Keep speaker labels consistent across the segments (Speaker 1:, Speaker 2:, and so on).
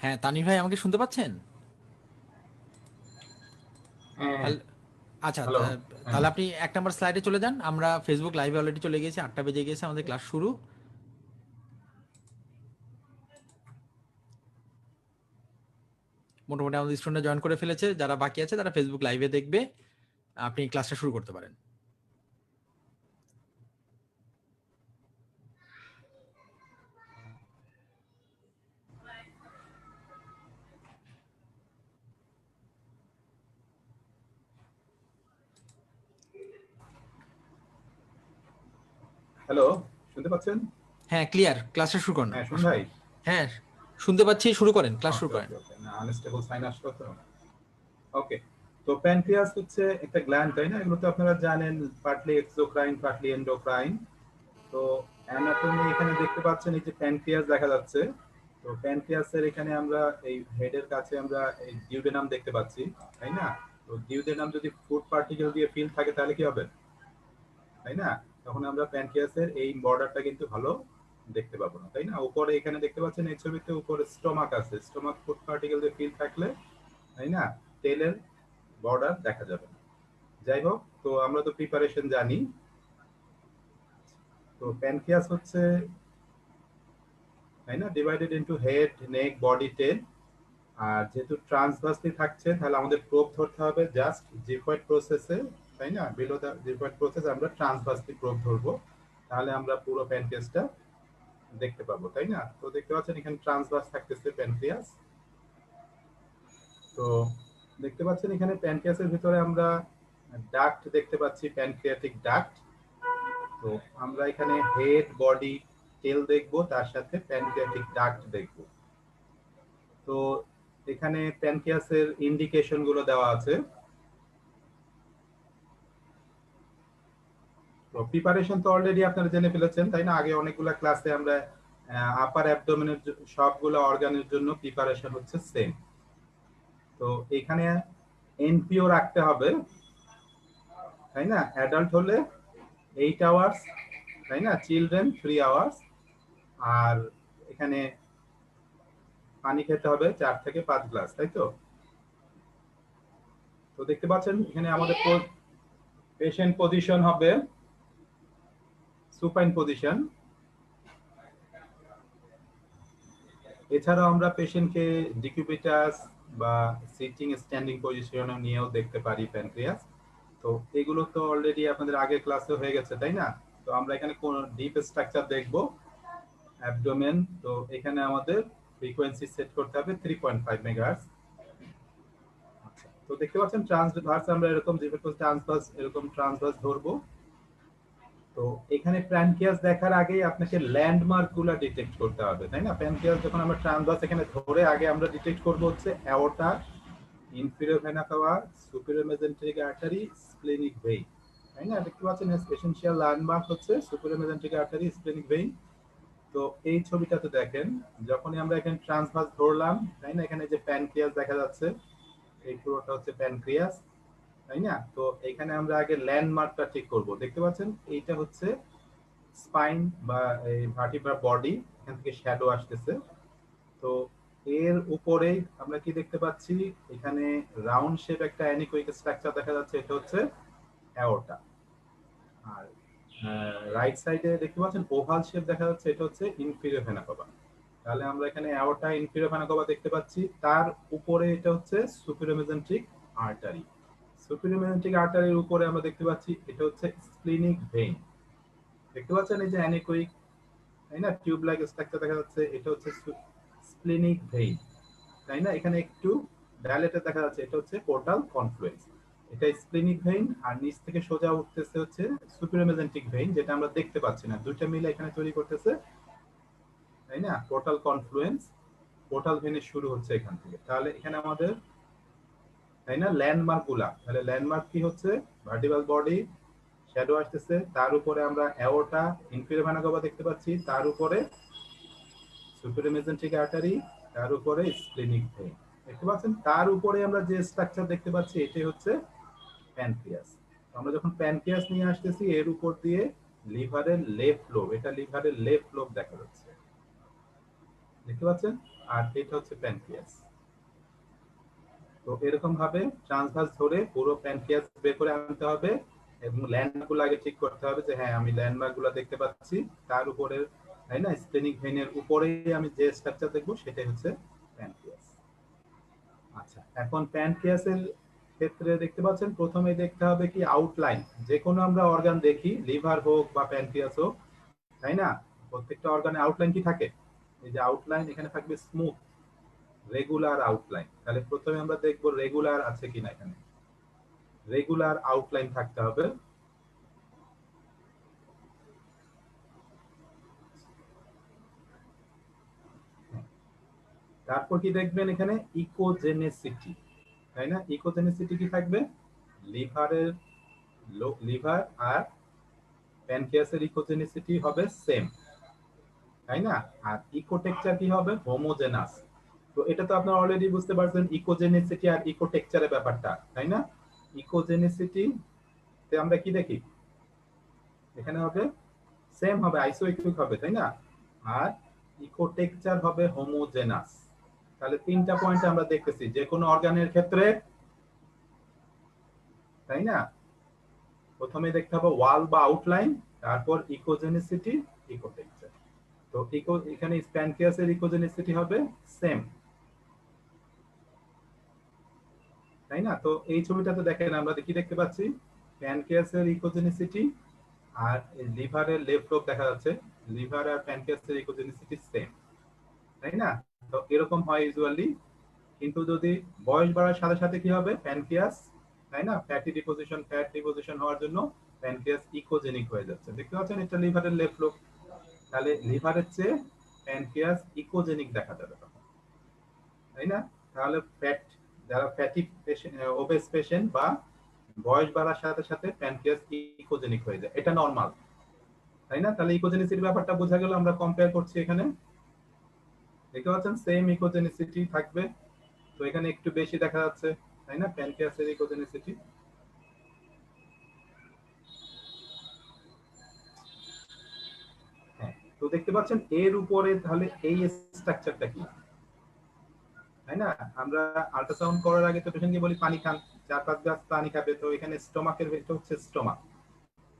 Speaker 1: হ্যাঁ, তানি ভাই আমাকে শুনতে পাচ্ছেন?
Speaker 2: হ্যাঁ,
Speaker 1: হ্যালো। আচ্ছা,
Speaker 2: হ্যালো। হ্যাঁ,
Speaker 1: তাহলে আপনি ১ নাম্বার স্লাইডে চলে যান। আমরা ফেসবুক লাইভে অলরেডি চলে গিয়েছি। ৮টা বেজে গিয়েছে, আমাদের ক্লাস শুরু। মোটামুটি আমাদের স্টুডেন্টরা জয়েন করে ফেলেছে। যারা বাকি আছে তারা ফেসবুক লাইভে দেখবে। আপনি ক্লাসটা শুরু করতে পারেন।
Speaker 2: হ্যালো, শুনতে পাচ্ছেন?
Speaker 1: হ্যাঁ, ক্লিয়ার। ক্লাসটা শুরু করেন।
Speaker 2: হ্যাঁ, শুনুন ভাই।
Speaker 1: হ্যাঁ, শুনতে পাচ্ছি। শুরু করেন, ক্লাস
Speaker 2: ওকে,
Speaker 1: শুরু করেন।
Speaker 2: ওকে, ওকে। না, আনস্টেবল সাইন আসলো তো। ওকে। তো প্যানক্রিয়াস হচ্ছে একটা গ্ল্যান্ড, তাই না? এগুলো তো আপনারা জানেন, পার্টলি এক্সোক্রাইন, পার্টলি এন্ডোক্রাইন। তো অ্যানাটমি এখানে দেখতে পাচ্ছেন, এই যে প্যানক্রিয়াস দেখা যাচ্ছে। তো প্যানক্রিয়াসের এখানে আমরা এই হেডের কাছে আমরা এই ডিউডেনাম দেখতে পাচ্ছি, তাই না? তো ডিউডেনাম যদি ফুড পার্টিকেল দিয়ে ফিল থাকে তাহলে কি হবে, তাই না? তখন আমরা প্যানক্রিয়াসের এই বর্ডারটা কিন্তু ভালো দেখতে পাবো না, তাই না? উপরে এখানে দেখতে পাচ্ছেন এই ছবিতে উপরে স্টোমাক আছে, স্টোমাক ফুড পার্টিকেল দিয়ে ফিল থাকলে, তাই না, তেলের বর্ডার দেখা যাবে না। যাই হোক, তো আমরা তো প্রিপারেশন জানি। তো প্যানক্রিয়াস হচ্ছে, তাই না, ডিভাইডেড ইনটু হেড, নেক, বডি, টেল। আর যেহেতু ট্রান্সভার্সলি থাকছে, তাহলে আমাদের প্রোব ধরতে হবে জাস্ট জিফয়েড প্রসেসে, তাই না? বিলো দা জিফয়েড প্রসেস আমরা ট্রান্সভার্সলি প্রোব ধরবো, তাহলে আমরা পুরো প্যানক্রিয়াসটা দেখতে পাবো, তাই না? তো দেখতে পাচ্ছেন এখানে ট্রান্সভার্স থাকতেছে প্যানক্রিয়াস। তো দেখতে পাচ্ছেন এখানে প্যানক্রিয়াসের ভিতরে আমরা ডাক্ট দেখতে পাচ্ছি, প্যানক্রিয়াটিক ডাক্ট। তো আমরা এখানে হেড, বডি, টেল দেখবো, তার সাথে প্যানক্রিয়াটিক ডাক্ট দেখবো। তো এখানে প্যানক্রিয়াসের ইন্ডিকেশন গুলো দেওয়া আছে। তো প্রিপারেশন তো অলরেডি আপনারা জেনে ফেলেছেন, তাই না? আগে অনেকগুলো ক্লাসে আমরা আপার অ্যাবডোমেনের সবগুলো অর্গানের জন্য প্রিপারেশন হচ্ছে সেম। তো এখানে এনপিও রাখতে হবে, তাই না? অ্যাডাল্ট হলে 8 আওয়ার্স, তাই না? Children 3 hours. আর এখানে পানি খেতে হবে 4 থেকে 5 গ্লাস, তাই তো? তো দেখতে পাচ্ছেন এখানে আমাদের পেশেন্ট পজিশন হবে সুপাইন পজিশন। এছাড়াও আমরা পেশেন্টকে ডিকিউবিটাস বা সিটিং স্ট্যান্ডিং পজিশনে নিয়েও দেখতে পারি প্যানক্রিয়াস। তো এগুলো তো অলরেডি আপনাদের আগের ক্লাসে হয়ে গেছে, তাই না? তো আমরা এখানে কোন ডিপ স্ট্রাকচার দেখব, অ্যাবডোমেন। তো এখানে আমাদের ফ্রিকোয়েন্সি সেট করতে হবে 3.5 মেগাহার্টজ। আচ্ছা, তো দেখতে পাচ্ছেন ট্রান্সভার্স আমরা এরকম যেরকম ট্রান্সভার্স এরকম ট্রান্সভার্স ধরবো। তো এখানে প্যানক্রিয়াস দেখার আগেই আপনাকে ল্যান্ডমার্ক গুলো ডিটেক্ট করতে হবে, তাই না? প্যানক্রিয়াস যখন আমরা ট্রান্সভার্স এখানে ধরে আগে আমরা ডিটেক্ট করব হচ্ছে aorta, inferior vena cava, superior mesenteric artery, splenic vein, তাই না? দেখতে পাচ্ছেন এসেনশিয়াল ল্যান্ডমার্ক হচ্ছে superior mesenteric artery, splenic vein. তো এই ছবিটাতে দেখেন, যখনই আমরা এখানে ট্রান্সভার্স ধরলাম, তাই না, এখানে যে প্যানক্রিয়াস দেখা যাচ্ছে, এই পুরোটা হচ্ছে প্যানক্রিয়াস, তাই না? তো এখানে আমরা আগে ল্যান্ডমার্কটা ঠিক করব। দেখতে পাচ্ছেন এইটা হচ্ছে স্পাইন বা এই ভার্টিব্রা বডি, এখান থেকে শ্যাডো আসতেছে। তো এর উপরেই আমরা কি দেখতে পাচ্ছি, এখানে রাউন্ড শেপ একটা অ্যানিকোইক স্ট্রাকচার দেখা যাচ্ছে, এটা হচ্ছে অ্যাওর্টা। আর রাইট সাইডে দেখতে পাচ্ছেন ওভাল শেপ দেখা যাচ্ছে, এটা হচ্ছে ইনফিরিয়র ভেনা কাভা। তাহলে আমরা এখানে অ্যাওর্টা, ইনফিরিয়র ভেনা কাভা দেখতে পাচ্ছি, তার উপরে এটা হচ্ছে সুপিরিয়র মেজেন্ট্রিক আর্টারি। সুপিরিয়র মেজেন্ট্রিক আর্টারির উপরে আমরা দেখতে পাচ্ছি এটা হচ্ছে স্প্লিনিক ভেইন। দেখতে পাচ্ছেন এই যে অ্যানিকোইক, তাই না, টিউব লাইক স্ট্রাকচার দেখা যাচ্ছে, এটা হচ্ছে স্প্লিনিক ভেইন, তাই না? এখানে একটু ডায়ালেটেড দেখা যাচ্ছে, এটা হচ্ছে পোর্টাল কনফ্লুয়েন্স। এটা স্প্লিনিক ভেইন, আর নিচ থেকে সোজা উঠতেছে হচ্ছে সুপিরিয়র মেজেন্টিক ভেইন, যেটা আমরা দেখতে পাচ্ছি না, দুইটা মিলে এখানে তৈরি করতেছে, তাই না, পোর্টাল কনফ্লুয়েন্স। পোর্টাল ভেইনের শুরু হচ্ছে এখান থেকে। তাহলে এখানে আমাদের, তাই না, ল্যান্ডমার্ক গুলা, তাহলে ল্যান্ডমার্ক কি হচ্ছে, ভার্টিব্রাল বডি, শ্যাডো আসতেছে, তার উপরে আমরা অ্যাওর্টা, ইনফিরিয়র ভেনা কাভা দেখতে পাচ্ছি, তার উপরে সুপিরিয়র মেজেন্ট্রিক আর্টারি, তার উপরে স্প্লিনিক ভেইন দেখতে পাচ্ছেন, তার উপরে আমরা যে স্ট্রাকচার দেখতে পাচ্ছি এটাই হচ্ছে প্যানক্রিয়াস। আমরা যখন প্যানক্রিয়াস নিয়ে আসতেছি, এর উপর দিয়ে লিভারের লেফট লোব, এটা লিভারের লেফট লোব দেখা যাচ্ছে। দেখতে পাচ্ছেন, আর এটা হচ্ছে প্যানক্রিয়াস। তো এরকম ভাবে ট্রান্সভার্স ধরে পুরো প্যানক্রিয়াস বের করে আনতে হবে এবং ল্যান্ডমার্কগুলো আগে ঠিক করতে হবে যে হ্যাঁ আমি ল্যান্ডমার্কগুলো দেখতে পাচ্ছি, তার উপরে তাই না স্প্লেনিক ভেইনের উপরেই আমি যে স্ট্রাকচার দেখবো সেটাই হচ্ছে প্যানক্রিয়াস। আচ্ছা, এখন প্যানক্রিয়াসের ক্ষেত্রে দেখতে পাচ্ছেন প্রথমে দেখতে হবে কি আউটলাইন। যে কোনো আমরা অর্গান দেখি, লিভার হোক বা প্যানক্রিয়াস হোক, তাই না, প্রত্যেকটা অর্গানে আউটলাইন কি থাকে? এই যে আউটলাইন এখানে থাকবে স্মুথ রেগুলার আউটলাইন। তাহলে প্রথমে আমরা দেখবো রেগুলার আছে কিনা, এখানে রেগুলার আউটলাইন থাকতে হবে। তারপর কি দেখবেন এখানে ইকোজেনেসিটি, তাই না, ইকোজেনেসিটি কি থাকবে? লিভারের লিভার আর প্যানক্রিয়াসের ইকোজেনেসিটি হবে সেম, তাই না। আর ইকোটেক্সচার কি হবে? হোমোজেনাস। তো এটা তো আপনারা অলরেডি বুঝতে পারছেন ইকোজেনেসিটি আর ইকোটেক্সচারের ব্যাপারটা, তাই না। ইকোজেনেসিটি তে আমরা কি দেখি, এখানে হবে সেম হবে, আইসোইকুইক হবে, তাই না। আর ইকোটেক্সচার হবে হোমোজেনাস। তাহলে তিনটা পয়েন্ট আমরা দেখতেছি যে কোনো অর্গানের ক্ষেত্রে, তাই না। প্রথমে দেখতে হবে ওয়াল বা আউটলাইন, তারপর ইকোজেনিসিটি, ইকোটেক্সচার। তো এখানে প্যানক্রিয়াসের ইকোজেনিসিটি হবে সেম, তাই না। তো এই ছবিটাতে দেখেন আমরা কি দেখতে পাচ্ছি, প্যানক্রিয়াসের ইকোজেনিসিটি আর লিভারের লেফট লোব দেখা যাচ্ছে, লিভার আর প্যানক্রিয়াসের ইকোজেনিসিটি সেম, তাই না। তো এরকম হয় ইউজুয়ালি। কিন্তু যদি বয়স বাড়ার সাথে সাথে কি হবে, প্যানক্রিয়াস, তাই না, ফ্যাট ডিপোজিশন হওয়ার জন্য প্যানক্রিয়াস ইকোজেনিক হয়ে যাচ্ছে। দেখতে পাচ্ছেন এটা লিভারের লেফট লোব। তাহলে লিভারের চেয়ে প্যানক্রিয়াস ইকোজেনিক দেখা যাবে তখন, তাই না। তাহলে ফ্যাট, যারা ফ্যাটি পেশেন্ট, ওবেস পেশেন্ট বা বয়স বাড়ার সাথে সাথে প্যানক্রিয়াস ইকোজেনিক হয়ে যায়, এটা নরমাল, তাই না। তাহলে ইকোজেনিসিটির ব্যাপারটা বোঝা গেল। আমরা কম্পেয়ার করছি এখানে, দেখতে পাচ্ছেন সেম ইকোজেনিসিটি থাকবে। তো এখানে একটু বেশি দেখা যাচ্ছে, তাই না, প্যানক্রিয়াসের ইকোজেনিসিটি। হ্যাঁ, তো দেখতে পাচ্ছেন এর উপরে তাহলে এই স্ট্রাকচারটা কি, তাই না। আমরা আল্ট্রাসাউন্ড করার আগে তো পেশেন্টকে বলি পানি খান, 4-5 গ্লাস পানি খাবে। তো এখানে স্টোমাকের এটা হচ্ছে স্টোমাক,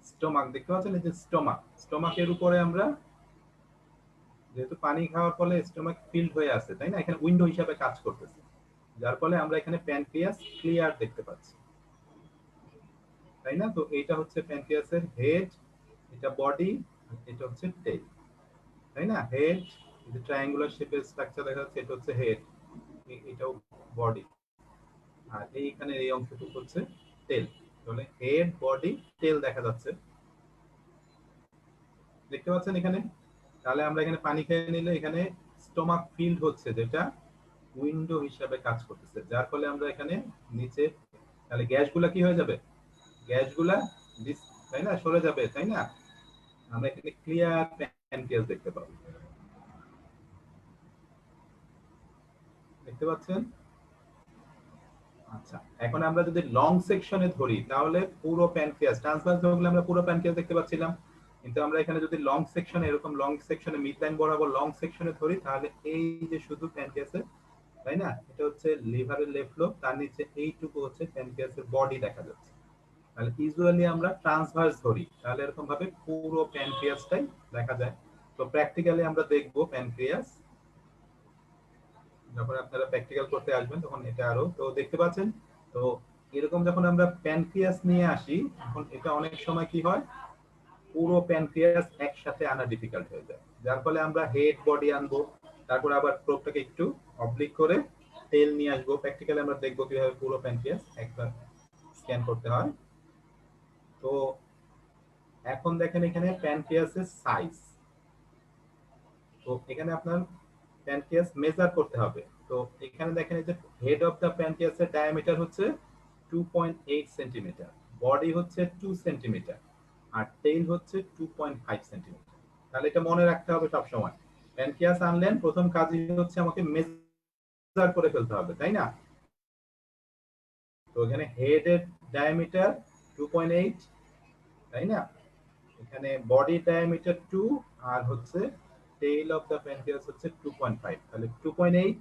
Speaker 2: স্টোমাক দেখতে পাচ্ছেন এই যে স্টোমাক, স্টোমাকের উপরে আমরা যেহেতু পানি খাওয়ার ফলে স্টোমাক ফিল্ড হয়ে আছে, তাই না, এখানে উইন্ডো হিসাবে কাজ করতেছে, যার ফলে আমরা এখানে প্যানক্রিয়াস ক্লিয়ার দেখতে পাচ্ছি, তাই না। তো এটা হচ্ছে প্যানক্রিয়াসের হেড, এটা বডি, এটা হচ্ছে টেল, তাই না। হেড, যে ট্রায়াঙ্গুলার শেপের স্ট্রাকচার দেখা যাচ্ছে, এটা হচ্ছে হেড, এটাও বডি, আর এইখানে এই অংশটুকু হচ্ছে টেল। তাহলে হেড, বডি, টেল দেখা যাচ্ছে, দেখতে পাচ্ছেন এখানে। তাহলে আমরা এখানে পানি খেয়ে নিলে এখানে স্টোমাক ফিল্ড হচ্ছে, যেটা উইন্ডো হিসাবে কাজ করতেছে, যার ফলে আমরা এখানে নিচে, তাহলে গ্যাসগুলা কি হয়ে যাবে, গ্যাসগুলা তাই না সরে যাবে, তাই না। আমরা এখানে ক্লিয়ার প্যানক্রিয়াস দেখতে পাবো, দেখতে পাচ্ছেন। আচ্ছা, এখন আমরা যদি লং সেকশনে ধরি তাহলে পুরো প্যানক্রিয়াস, ট্রান্সভার্স হলে আমরা পুরো প্যানক্রিয়াস দেখতে পাচ্ছিলাম। কিন্তু আমরা এখানে যদি লং সেকশনে, এরকম লং সেকশনে মিড লাইন বরাবর লং সেকশনে ধরি, তাহলে এই যে শুধু প্যানক্রিয়াসের, তাই না, এটা হচ্ছে লিভারের লেফট লোব, তার নিচে এইটুকু হচ্ছে প্যানক্রিয়াসের বডি দেখা যাচ্ছে। তাহলে ইউজুয়ালি আমরা ট্রান্সভার্স ধরি, তাহলে এরকম ভাবে পুরো প্যানক্রিয়াসটাই দেখা যায়। তো প্র্যাকটিক্যালি আমরা দেখবো প্যানক্রিয়াস, যখন আপনারা প্র্যাকটিক্যাল করতে আসবেন তখন এটা আরো তো দেখতে পাচ্ছেন। তো এরকম যখন আমরা প্যানক্রিয়াস নিয়ে আসি, তখন এটা অনেক সময় কি হয়, পুরো প্যানক্রিয়াস একসাথে আনা ডিফিকাল্ট হয়ে যায়, যার ফলে আমরা হেড বডি আনবো, তারপর আবার প্রোবটাকে একটু অবলিক করে তেল নিয়ে আসবো। প্র্যাকটিক্যালি আমরা দেখবো কিভাবে পুরো প্যানক্রিয়াস একবার স্ক্যান করতে হয়। তো এখন দেখেন এখানে প্যানক্রিয়াসের সাইজ। তো এখানে আপনার প্যানক্রিয়াস মেজার করতে হবে। তো এখানে দেখেন এই যে হেড অফ দা প্যানক্রিয়াসের ডায়ামিটার হচ্ছে 2.8 সেন্টিমিটার, বডি হচ্ছে 2 সেন্টিমিটার, আর টেইল হচ্ছে 2.5 সেন্টিমিটার। তাহলে এটা মনে রাখতে হবে সব সময়। প্যানক্রিয়াস আনলেন, প্রথম কাজই হচ্ছে আমাকে মেজার করে ফেলতে হবে, তাই না। তো এখানে হেড এর ডায়ামিটার 2.8, তাই না। এখানে বডি ডায়ামিটার 2, আর হচ্ছে টেইল অফ দ্য প্যানক্রিয়াস হচ্ছে 2.5, তাহলে 2.8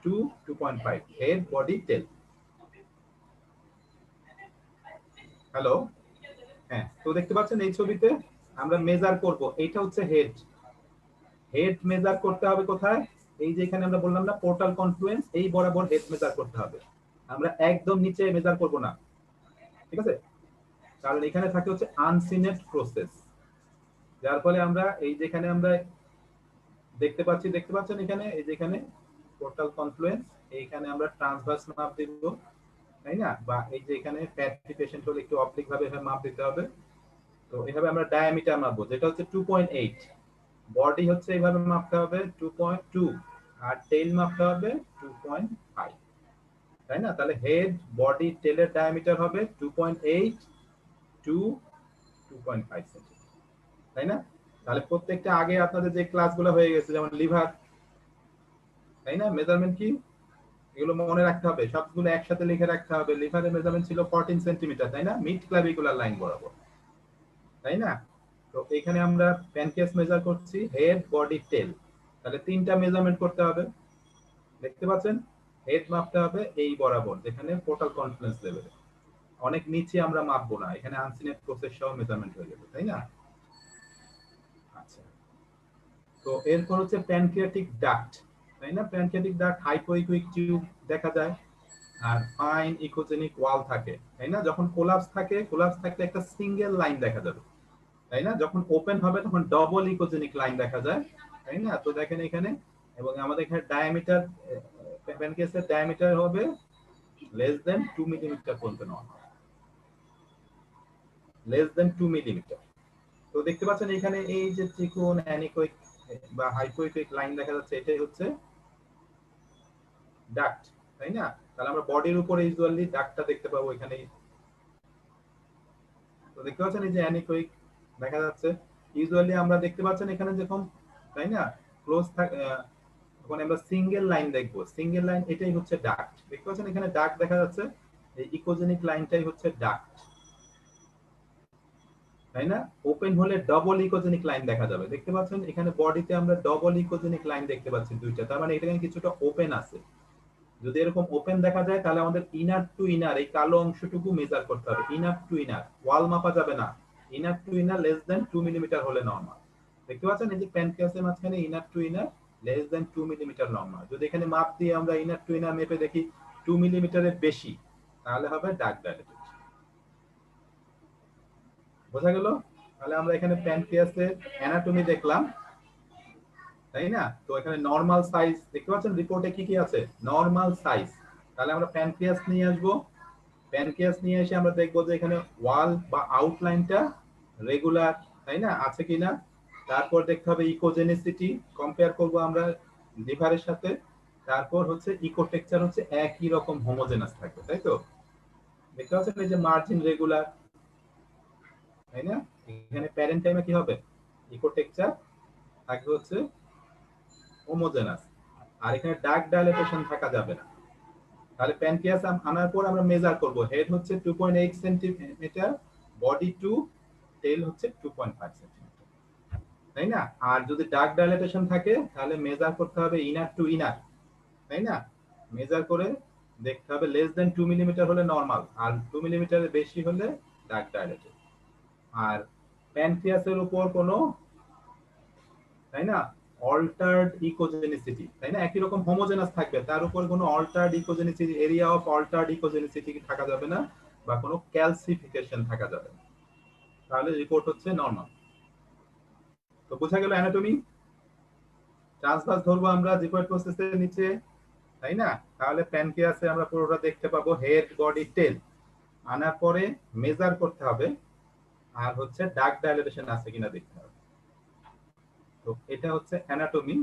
Speaker 2: টু 2.5 হেড বডি টেল। হ্যালো, হ্যাঁ, তো দেখতে পাচ্ছেন এই ছবিতে আমরা মেজার করব, এইটা হচ্ছে হেড। হেড মেজার করতে হবে কোথায়? এই যে এখানে আমরা বললাম না পোর্টাল কনফ্লুয়েন্স, এই বরাবর হেড মেজার করতে হবে। আমরা একদম নিচে মেজার করব না, ঠিক আছে? কারণ এখানে থাকে হচ্ছে আনসিনেট প্রসেস, যার ফলে আমরা এই যেখানে আমরা দেখতে পাচ্ছেন এখানে, এই যেখানে পোর্টাল কনফ্লুয়েন্স, এইখানে আমরা ট্রান্সভার্স মাপ দিব, তাই না? বা এই যে এখানে ফ্যাটি পেশেন্ট হলে একটু অবলিক ভাবে মাপ দিতে হবে। তো এইভাবে আমরা ডায়ামিটার মাপবো, যেটা হচ্ছে 2.8। বডি হচ্ছে এইভাবে মাপতে হবে 2.2, আর টেইল মাপতে হবে 2.5, তাই না? তাহলে হেড বডি টেলের ডায়ামিটার হবে 2.8 টু 2.5 সেন্টিমিটার, তাই না? তাহলে প্রত্যেকটা আগে আপনাদের যে ক্লাসগুলো হয়ে গেছে, যেমন লিভার, তাই না, মেজারমেন্ট কি, এগুলো মনে রাখতে হবে, সবগুলো একসাথে লিখে রাখতে হবে। লিভারের মেজারমেন্ট ছিল 14 সেন্টিমিটার, তাই না, মিড ক্লাভিকুলার লাইন বরাবর, তাই না? তো এখানে আমরা প্যানক্রিয়াস মেজার করছি হেড বডি টেল, তাহলে তিনটা মেজারমেন্ট করতে হবে। দেখতে পাচ্ছেন হেড মাপতে হবে এই বরাবর, যেখানে পোর্টাল কনফ্লুয়েন্স লেভেলে, অনেক নিচে আমরা মাপবো না, এখানে আনসিনেট প্রসেস সহ মেজারমেন্ট হয়ে যাবে, তাই না? আচ্ছা, তো এরপর হচ্ছে প্যানক্রিয়াটিক ডাক্ট, তাই না? প্যানক্রিয়াটিক ডাক্ট হাইপোইকুইক টিউব দেখা যায়, আর ফাইন ইকোজেনিক ওয়াল থাকে, তাই না? যখন কোলাপস থাকে, কোলাপস থাকলে একটা সিঙ্গেল লাইন দেখা যাবে, তাই না? যখন ওপেন হবে তখন ডবল ইকোজেনিক লাইন দেখা যায়, তাই না? তো দেখেন এখানে, এবং আমাদের এখানে ডায়ামিটার, প্যানক্রিয়াসের ডায়ামিটার হবে লেস দেন 2 মিলিমিটার পর্যন্ত নেওয়া হয়, লেস দেন 2 মিলিমিটার। তো দেখতে পাচ্ছেন এখানে এই যে ত্রিকোণ অ্যানিকোইক বা হাইপোইকুইক লাইন দেখা যাচ্ছে, এটাই হচ্ছে ডাক্ট, তাই না? তাহলে আমরা বডির উপরে ইউজুয়ালি ডাক্টটা দেখতে পাবো এখানে। তো দেখতে পাচ্ছেন এই যে অ্যানিকোইক দেখা যাচ্ছে, ইউজুয়ালি আমরা দেখতে পাচ্ছেন এখানে যখন, তাই না, ক্লোজ থাকে, তখন আমরা সিঙ্গেল লাইন দেখবো, সিঙ্গেল লাইন, এটাই হচ্ছে ডাক্ট। দেখতে পাচ্ছেন এখানে ডাক্ট দেখা যাচ্ছে, এই ইকোজেনিক লাইনটাই হচ্ছে ডাক্ট, তাই না? ওপেন হলে ডবল ইকোজেনিক লাইন দেখা যাবে, দেখতে পাচ্ছেন এখানে বডিতে আমরা ডবল ইকোজেনিক লাইন দেখতে পাচ্ছি দুইটা, তার মানে এখানে কিছুটা ওপেন আছে। যদি এরকম ওপেন দেখা যায় তাহলে আমাদের ইনার টু ইনার এই কালো অংশটুকু মেজার করতে হবে, ইনার টু ইনার, ওয়াল মাপা যাবে না। Inner to inner less than 2 millimetre হলে নরমাল। দেখতে পাচ্ছেন এই যে প্যানক্রিয়াসের মাঝখানে inner to inner less than 2 millimetre normal. যদি এখানে মাপ দিয়ে আমরা ইনার টু ইনার মেপে দেখি 2 মিলিমিটারের বেশি, তাহলে হবে ডার্ক ডায়াবেটিস। বোঝা গেল? তাহলে আমরা এখানে প্যানক্রিয়াসের অ্যানাটমি দেখলাম, তাই না? তো এখানে নরমাল সাইজ দেখতে পাচ্ছেন রিপোর্টে কি কি আছে, নরমাল সাইজ। তাহলে আমরা প্যানক্রিয়াস নিয়ে আসবো, প্যানক্রিয়াস নিয়ে এসে আমরা দেখবো যে এখানে ওয়াল বা আউটলাইনটা রেগুলার, তাই না, আছে কিনা। তারপর দেখতে হবে ইকোজেনিসিটি, কম্পেয়ার করব আমরা লিভারের সাথে। তারপর হচ্ছে ইকোটেক্সচার হচ্ছে একই রকম হোমোজেনাস থাকবে, তাই তো? দেখতে পাচ্ছেন এই যে মার্জিন রেগুলার, তাই না? এখানে প্যারেন্টাইমে কি হবে, ইকোটেক্সচার থাকবে হচ্ছে হোমোজেনাস, আর এখানে ডার্ক ডায়ালেটেশন থাকা যাবে না। তাহলে প্যানক্রিয়াস আনার পর আমরা মেজার করব, হেড হচ্ছে 2.8 সেন্টিমিটার, বডি 2, টেল হচ্ছে 2.5 সেন্টিমিটার, তাই না? আর যদি ডার্ক ডায়ালেটেশন থাকে তাহলে মেজার করতে হবে ইনার টু ইনার, তাই না? মেজার করে দেখতে হবে লেস দেন 2 মিলিমিটার হলে নরমাল, আর 2 মিলিমিটারের বেশি হলে ডার্ক ডায়ালেটেড। আর প্যানক্রিয়াসের উপর কোনো, তাই না, অল্টার্ড ইকোজেনিসিটি, তাই না, একই রকম হোমোজেনাস থাকবে, তার উপর কোনো altered echogenicity, area of altered echogenicity থাকা যাবে না, বা কোনো ক্যালসিফিকেশন থাকা যাবে না, তাহলে রিপোর্ট হচ্ছে নরমাল। তো বোঝা গেল অ্যানাটমি। ট্রান্সভার্স ধরবো আমরা জিগোয়েড প্রসেসের নিচে, তাই না? তাহলে প্যানক্রিয়াসে আমরা পুরোটা দেখতে পাবো, হেড বডি টেল আনার পরে মেজার করতে হবে, আর হচ্ছে ডার্ক ডায়ালেটেশন আছে কিনা দেখতে হবে। তো এটা হচ্ছে অ্যানাটমি।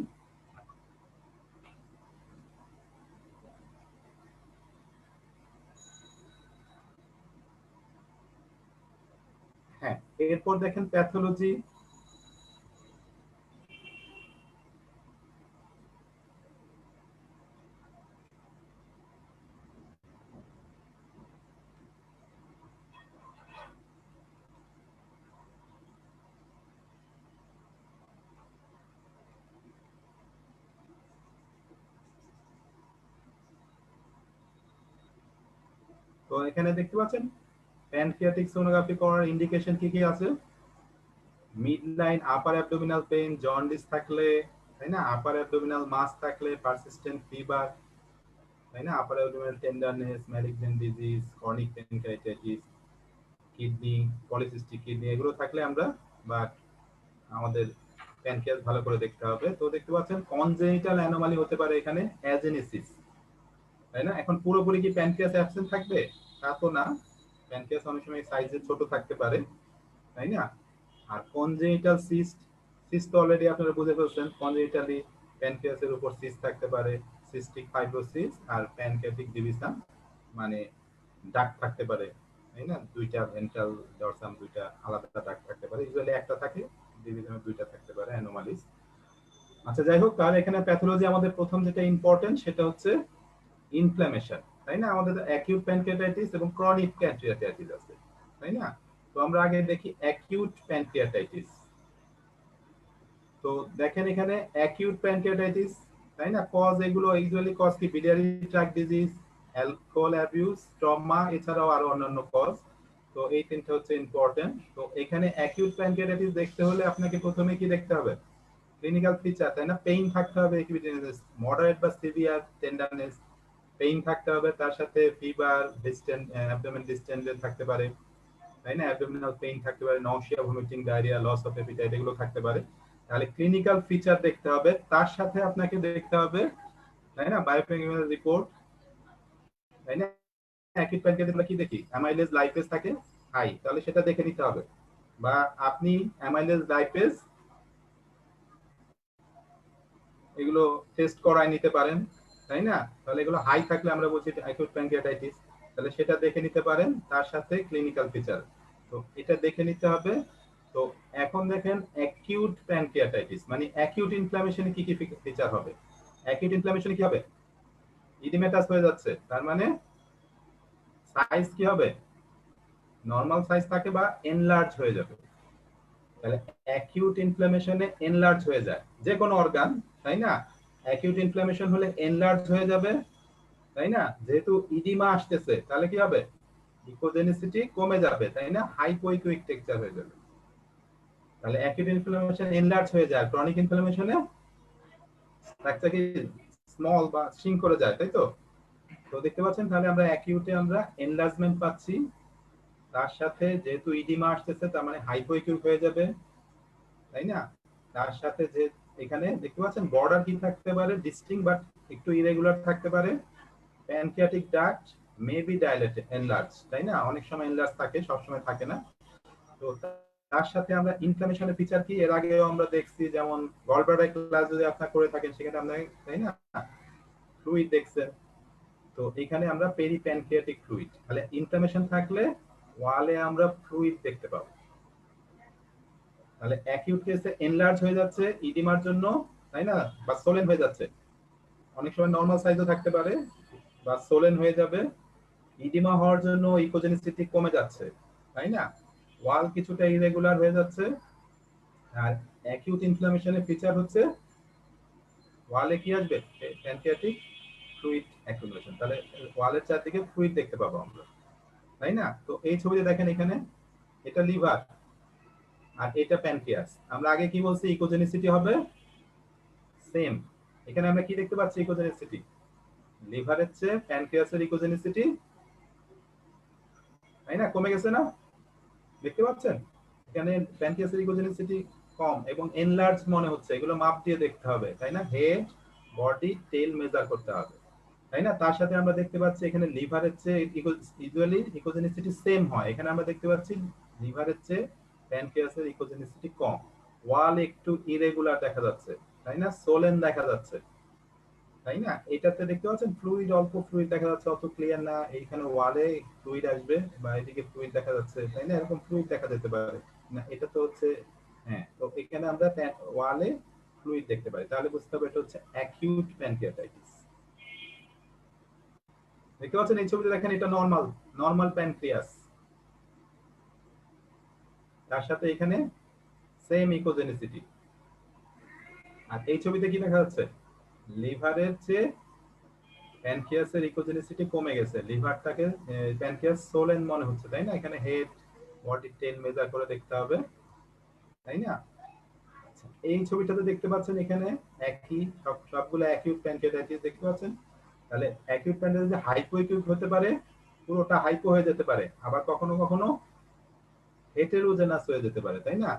Speaker 2: হ্যাঁ, এরপর দেখেন প্যাথোলজি। তো এখানে দেখতে পাচ্ছেন প্যানক্রিয়াটিক সোনোগ্রাফি করার ইন্ডিকেশন কি কি আছে? Mid line upper abdominal pain, jaundice থাকলে, তাই না, আপার অ্যাবডোমিনাল মাস থাকলে, পারসিস্টেন্ট ফিভার, তাই না, upper abdominal tenderness, malignant disease, chronic pancreatitis, kidney, polycystic kidney, এগুলো থাকলে আমরা বা আমাদের প্যানক্রিয়াস ভালো করে দেখতে হবে। তো দেখতে পাচ্ছেন কনজেনিটাল অ্যানোমালি হতে পারে এখানে অ্যাজেনেসিস, তাই না। এখন পুরোপুরি কি প্যানক্রিয়াস অ্যাবসেন্ট থাকবে? তা তো না, প্যানক্রিয়াস অনেক সময় সাইজে ছোট থাকতে পারে, তাই না। আর কনজেনিটাল সিস্ট, সিস্ট তো অলরেডি আপনারা বুঝে ফেলছেন, কনজেনিটালি প্যানক্রিয়াসের উপর সিস্ট থাকতে পারে, সিস্টিক ফাইব্রোসিস আর প্যানক্রিয়াটিক ডিভিশন, মানে ডাক্ট থাকতে পারে, তাই না, দুইটা ভেন্ট্রাল ডরসাম, দুইটা আলাদা ডাক্ট থাকতে পারে, ইউজুয়ালি একটা থাকে, ডিভিশনে দুইটা থাকতে পারে, অ্যানোমালিস। আচ্ছা যাই হোক, তাহলে এখানে প্যাথোলজি আমাদের প্রথম যেটা ইম্পর্টেন্ট সেটা হচ্ছে ইনফ্ল্যামেশন, তাই না। আমাদের অ্যাকিউট প্যানক্রিয়াটাইটিস এবং ক্রনিক প্যানক্রিয়াটাইটিস আছে, তাই না। তো আমরা আগে দেখি অ্যাকিউট প্যানক্রিয়াটাইটিস। তো দেখেন এখানে অ্যাকিউট প্যানক্রিয়াটাইটিস, তাই না, কজ এগুলো ইউজুয়ালি কজ কি biliary tract disease, alcohol abuse, trauma, এছাড়াও আরো অন্যান্য কজ। তো এই তিনটা হচ্ছে ইম্পর্টেন্ট। তো এখানে অ্যাকিউট প্যানক্রিয়াটাইটিস দেখতে হলে আপনাকে প্রথমে কি দেখতে হবে? ক্লিনিক্যাল ফিচার, তাই না, পেইন থাকতে হবে, মডারেট বা সিভিয়ার টেন্ডারনেস, পেইন থাকতে হবে, তার সাথে ফিভার, ডিস্টেন্ট অ্যাবডোমেন ডিস্টেন্ডেড থাকতে পারে, তাই না, অ্যাবডোমিনাল পেইন থাকতে পারে, nausea, vomiting, diarrhoea, loss of appetite, এগুলো থাকতে পারে। তাহলে ক্লিনিক্যাল ফিচার দেখতে হবে, তার সাথে আপনাকে দেখতে হবে, তাই না, বায়োকেমিক্যাল রিপোর্ট, তাই না। অ্যাকিউট প্যানক্রিয়াটাইটিস কি দেখি? অ্যামাইলেজ লাইপেজ থাকে হাই, তাহলে সেটা দেখে নিতে হবে। বা আপনি অ্যামাইলেজ লাইপেজ এগুলো টেস্ট করায় নিতে পারেন, তাই না। তাহলে এগুলো হাই থাকলে আমরা বলছি অ্যাকিউট প্যানক্রিয়াটাইটিস, তাহলে সেটা দেখে নিতে পারেন, তার সাথে ক্লিনিক্যাল ফিচার, তো এটা দেখে নিতে হবে। তো এখন দেখেন অ্যাকিউট প্যানক্রিয়াটাইটিস মানে অ্যাকিউট ইনফ্ল্যামেশনে কি কি ফিচার হবে? অ্যাকিউট ইনফ্ল্যামেশনে কি হবে? ইডিমেটাস হয়ে যাচ্ছে, তার মানে সাইজ কি হবে? নরমাল সাইজ থাকে বা এনলার্জ হয়ে যাবে। তাহলে অ্যাকিউট ইনফ্ল্যামেশনে এনলার্জ হয়ে যায় যে কোনো অর্গান, তাই না। অ্যাকিউট ইনফ্ল্যামেশন হলে এনলার্জ হয়ে যাবে, তাই না। যেহেতু ইডিমা আসতেছে তাহলে কি হবে? ইকোজেনিসিটি কমে যাবে, তাই না, হাইপোইকুইক টেক্সচার হয়ে যাবে। তাহলে অ্যাকিউট ইনফ্ল্যামেশন এনলার্জ হয়ে যায়, ক্রনিক ইনফ্ল্যামেশনে স্ট্রাকচার কি স্মল বা শ্রিঙ্ক করে যায়, তাই তো। তো দেখতে পাচ্ছেন তাহলে আমরা অ্যাকিউটে আমরা এনলার্জমেন্ট পাচ্ছি, তার সাথে যেহেতু ইডিমা আসতেছে তার মানে হাইপোইকুইক হয়ে যাবে, তাই না। তার সাথে যে এখানে দেখতে পাচ্ছেন বর্ডার কি থাকতে পারে? ডিস্টিংক্ট বাট একটু ইরেগুলার থাকতে পারে। Pancreatic duct may be dilated, enlarge, তাই না, অনেক সময় এনলার্জ থাকে, সব সময় থাকে না। তো তার সাথে আমরা ইনফ্ল্যামেশনের ফিচার কি এর আগেও আমরা দেখছি, যেমন গলব্লাডার ক্লাস যদি আপনারা করে থাকেন সেখানে আমরা, তাই না, ফ্লুইড দেখছেন। তো এখানে আমরা পেরিপ্যানক্রিয়াটিক ফ্লুইড, তাহলে ইনফ্ল্যামেশন থাকলে ওয়ালে আমরা ফ্লুইড দেখতে পাবো। তাহলে অ্যাকিউট কেসে এনলার্জ হয়ে যাচ্ছে ইডিমার জন্য, তাই না, বা সোলেন হয়ে যাচ্ছে, অনেক সময় নরমাল সাইজও থাকতে পারে বা সোলেন হয়ে যাবে। ইডিমা হওয়ার জন্য ইকোজেনিসিটি কমে যাচ্ছে, তাই না, ওয়াল কিছুটা ইরেগুলার হয়ে যাচ্ছে। আর অ্যাকিউট ইনফ্ল্যামেশনের ফিচার হচ্ছে ওয়ালে কি আসবে? প্যানক্রিয়াটিক ফ্লুইড অ্যাকুমুলেশন, তাহলে ওয়ালের চারদিকে ফ্লুইড দেখতে পাবো আমরা, তাই না। তো এই ছবিতে দেখেন এখানে এটা লিভার আর এটা প্যানক্রিয়াস। আমরা আগে কি বলছি? ইকোজেনিসিটি হবে সেম। এখানে আমরা কি দেখতে পাচ্ছি? ইকোজেনিসিটি লিভারের চেয়ে প্যানক্রিয়াসের ইকোজেনিসিটি, তাই না, কমে গেছে না, দেখতে পাচ্ছেন। এখানে প্যানক্রিয়াসের ইকোজেনিসিটি কম এবং এনলার্জ মনে হচ্ছে, এগুলো মাপ দিয়ে দেখতে হবে, তাই না, হেড, বডি, টেল মেজার করতে হবে, তাই না। তার সাথে আমরা দেখতে পাচ্ছি এখানে লিভারের চেয়ে ইউজুয়ালি ইকোজেনিসিটি সেম হয়, এখানে আমরা দেখতে পাচ্ছি লিভারের চেয়ে প্যানক্রিয়াসের ইকোজেনিসিটি কম। ওয়াল একটু ইরেগুলার দেখা যাচ্ছে, তাই না, সোলেন দেখা যাচ্ছে, তাই না। এটাতে দেখতে পাচ্ছেন ফ্লুইড, অল্প ফ্লুইড দেখা যাচ্ছে, অত ক্লিয়ার না। এইখানে ওয়ালে ফ্লুইড আসবে বা এদিকে ফ্লুইড দেখা যাচ্ছে, তাই না, এরকম ফ্লুইড দেখা যেতে পারে না। এটা তো হচ্ছে, হ্যাঁ, তো এখানে আমরা ওয়ালে ফ্লুইড দেখতে পাই, তাহলে বুঝতে হবে এটা হচ্ছে অ্যাকিউট প্যানক্রিয়াটাইটিস। দেখতে পাচ্ছেন এই ছবিতে, দেখেন এটা নরমাল, নরমাল প্যানক্রিয়াস, তার সাথে এখানে সেম ইকোজেনিসিটি। আর এই ছবিতে কি দেখা যাচ্ছে? লিভারের চেয়ে প্যানক্রিয়াসের ইকোজেনিসিটি কমে গেছে, লিভারটাকে প্যানক্রিয়াস সোলেন মনে হচ্ছে, তাই না? এখানে হেড বডি টেল মেজার করে দেখতে হবে, তাই না? আচ্ছা, এই ছবিটাতে দেখতে পাচ্ছেন এখানে একই সবগুলো অ্যাকিউট প্যানক্রিয়াটাইটিস দেখতে পাচ্ছেন। তাহলে অ্যাকিউট প্যানক্রিয়াটাইটিস হাইপোঅ্যাকিউট হতে পারে, পুরোটা হাইপো হয়ে যেতে পারে, আবার কখনো কখনো হেটেরোজেনাস হয়ে যেতে পারে, তাই না?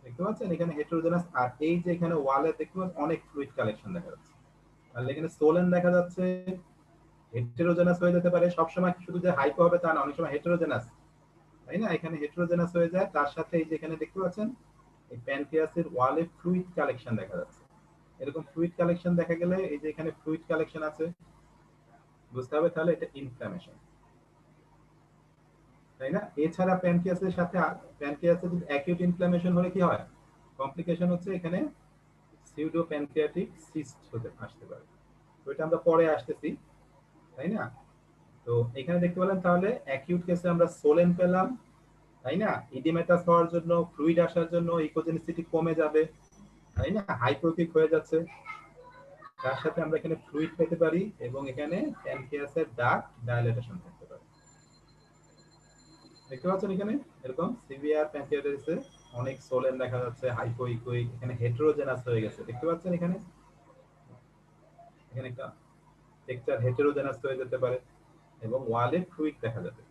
Speaker 2: দেখতে পাচ্ছেন এখানে হেটেরোজেনাস, আর এই যে এখানে ওয়ালে দেখতে পাচ্ছেন অনেক ফ্লুইড কালেকশন দেখা যাচ্ছে। তাহলে এখানে সোলেন দেখা যাচ্ছে, হেটেরোজেনাস হয়ে যেতে পারে, সবসময় শুধু যে হাইপো হবে তা না, অনেক সময় হেটেরোজেনাস, তাই না? এখানে হেটেরোজেনাস হয়ে যায়, তার সাথে এই যে এখানে দেখতে পাচ্ছেন এই প্যানক্রিয়াসের ওয়ালে ফ্লুইড কালেকশন দেখা যাচ্ছে। এরকম ফ্লুইড কালেকশন দেখা গেলে এই যে এখানে ফ্লুইড কালেকশন আছে, বুঝতে হবে তাহলে এটা ইনফ্ল্যামেশন, তাই না? এছাড়া প্যানক্রিয়াসের সাথে প্যানক্রিয়াসের যদি অ্যাকিউট ইনফ্ল্যামেশন হলে কি হয়, কমপ্লিকেশন হচ্ছে এখানে সিউডো প্যানক্রিয়াটিক সিস্ট হতে আসতে পারে। তো এটা আমরা পরে আসতেছি, তাই না? তো এখানে দেখতে পেলাম তাহলে অ্যাকিউট কেসে আমরা সোলেন পেলাম, তাই না? ইডিমেটাস হওয়ার জন্য, ফ্লুইড আসার জন্য ইকোজেনিসিটি কমে যাবে, তাই না? হাইপোকিক হয়ে যাচ্ছে, তার সাথে আমরা এখানে ফ্লুইড পেতে পারি এবং এখানে প্যানক্রিয়াসের ডাক্ট ডাইলেটেশন থাকতে পারে। দেখতে পাচ্ছেন এখানে এরকম সিভিয়ার প্যানক্রিয়াটাইটিসে অনেক সোলেন দেখা যাচ্ছে, হাইপোইকুইক, এখানে হেটেরোজেনাস হয়ে গেছে, দেখতে পাচ্ছেন এখানে এখানে একটা টেক্সচার হেটেরোজেনাস হয়ে যেতে পারে এবং ওয়ালে ফ্লুইড দেখা যাবে।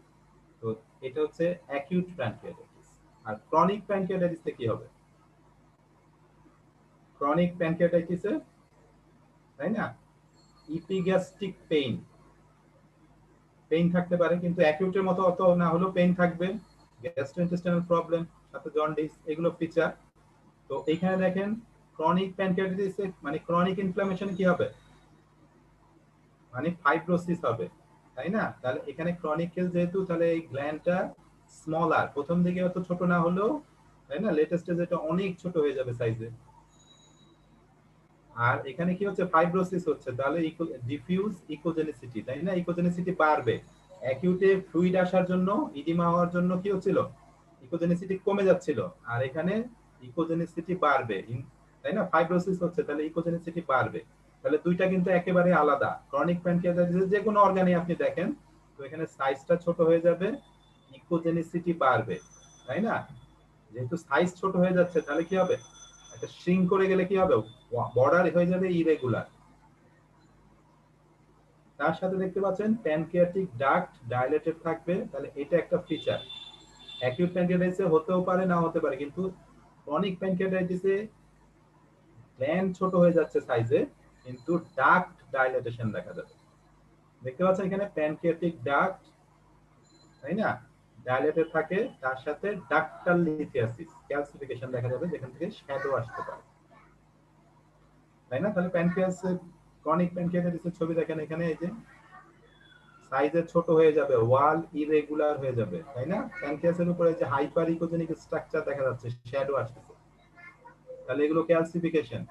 Speaker 2: তো এটা হচ্ছে অ্যাকিউট প্যানক্রিয়াটাইটিস। আর ক্রনিক প্যানক্রিয়াটাইটিসে কি হবে? ক্রনিক প্যানক্রিয়াটাইটিসে, তাই না, ইপিগ্যাস্ট্রিক পেইন, পেইন থাকতে পারে, কিন্তু অ্যাকিউটের মতো অত না হলেও পেইন থাকবে, গ্যাস্ট্রোইন্টেস্টাইনাল প্রবলেম, সাথে জন্ডিস, এগুলো ফিচার। তো এইখানে দেখেন ক্রনিক প্যানক্রিয়াটাইটিসে মানে ক্রনিক ইনফ্লামেশনে কি হবে, মানে ফাইব্রোসিস হবে, তাই না? তাহলে এখানে ক্রনিক কেস যেহেতু, তাহলে এই গ্ল্যান্ডটা স্মলার, প্রথম দিকে অত ছোট না হলেও, তাই না, লেটেস্ট এটা অনেক ছোট হয়ে যাবে সাইজে। আর এখানে কি হচ্ছে, ফাইব্রোসিস হচ্ছে, তাহলে ডিফিউজ ইকোজেনিসিটি, তাই না? ইকোজেনিসিটি বাড়বে, অ্যাকিউটে ফ্লুইড আসার জন্য, ইডিমা হওয়ার জন্য কি হচ্ছিল, ইকোজেনিসিটি কমে যাচ্ছিল, আর এখানে ইকোজেনিসিটি বাড়বে, তাই না? ফাইব্রোসিস হচ্ছে, তাহলে ইকোজেনিসিটি বাড়বে। তাহলে দুইটা কিন্তু একেবারে আলাদা। ক্রনিক প্যানক্রিয়াটাইটিস যে কোনো অর্গানে আপনি দেখেন, তো এখানে সাইজটা ছোট হয়ে যাবে, ইকোজেনিসিটি বাড়বে, তাই না? যেহেতু সাইজ ছোট হয়ে যাচ্ছে, তাহলে কি হবে, একটা শ্রিঙ্ক করে গেলে কি হবে, বর্ডার হয়ে যাবে ইরেগুলার। তার সাথে দেখতে পাচ্ছেন প্যানক্রিয়াটিক ডাক্ট ডাইলেটেড থাকবে, তাহলে এটা একটা ফিচার। অ্যাকিউট প্যানক্রিয়াটাইটিসে হতেও পারে, না হতে পারে, কিন্তু ক্রনিক প্যানক্রিয়াটাইটিসে গ্ল্যান্ড ছোট হয়ে যাচ্ছে সাইজে, কিন্তু ডাক্ট ডাইলেটেশন দেখা যাবে। দেখতে পাচ্ছেন এখানে প্যানক্রিয়াটিক ডাক্ট, তাই না, ডাইলেটেড থাকে, তার সাথে ডাক্টাল লিথিয়াসিস, ক্যালসিফিকেশন দেখা যাবে, যেখান থেকে শ্যাডো আসতে পারে, তাই না? তাহলে প্যানক্রিয়াস, ক্রনিক প্যানক্রিয়াটাইটিসের ছবি দেখেন এখানে, এই যে সাইজে ছোট হয়ে যাবে, ওয়াল ইরেগুলার হয়ে যাবে, তাই না? প্যানক্রিয়াসের উপরে যে হাইপার ইকোজেনিক স্ট্রাকচার দেখা যাচ্ছে, শ্যাডো আসছে, তাহলে এগুলো ক্যালসিফিকেশন,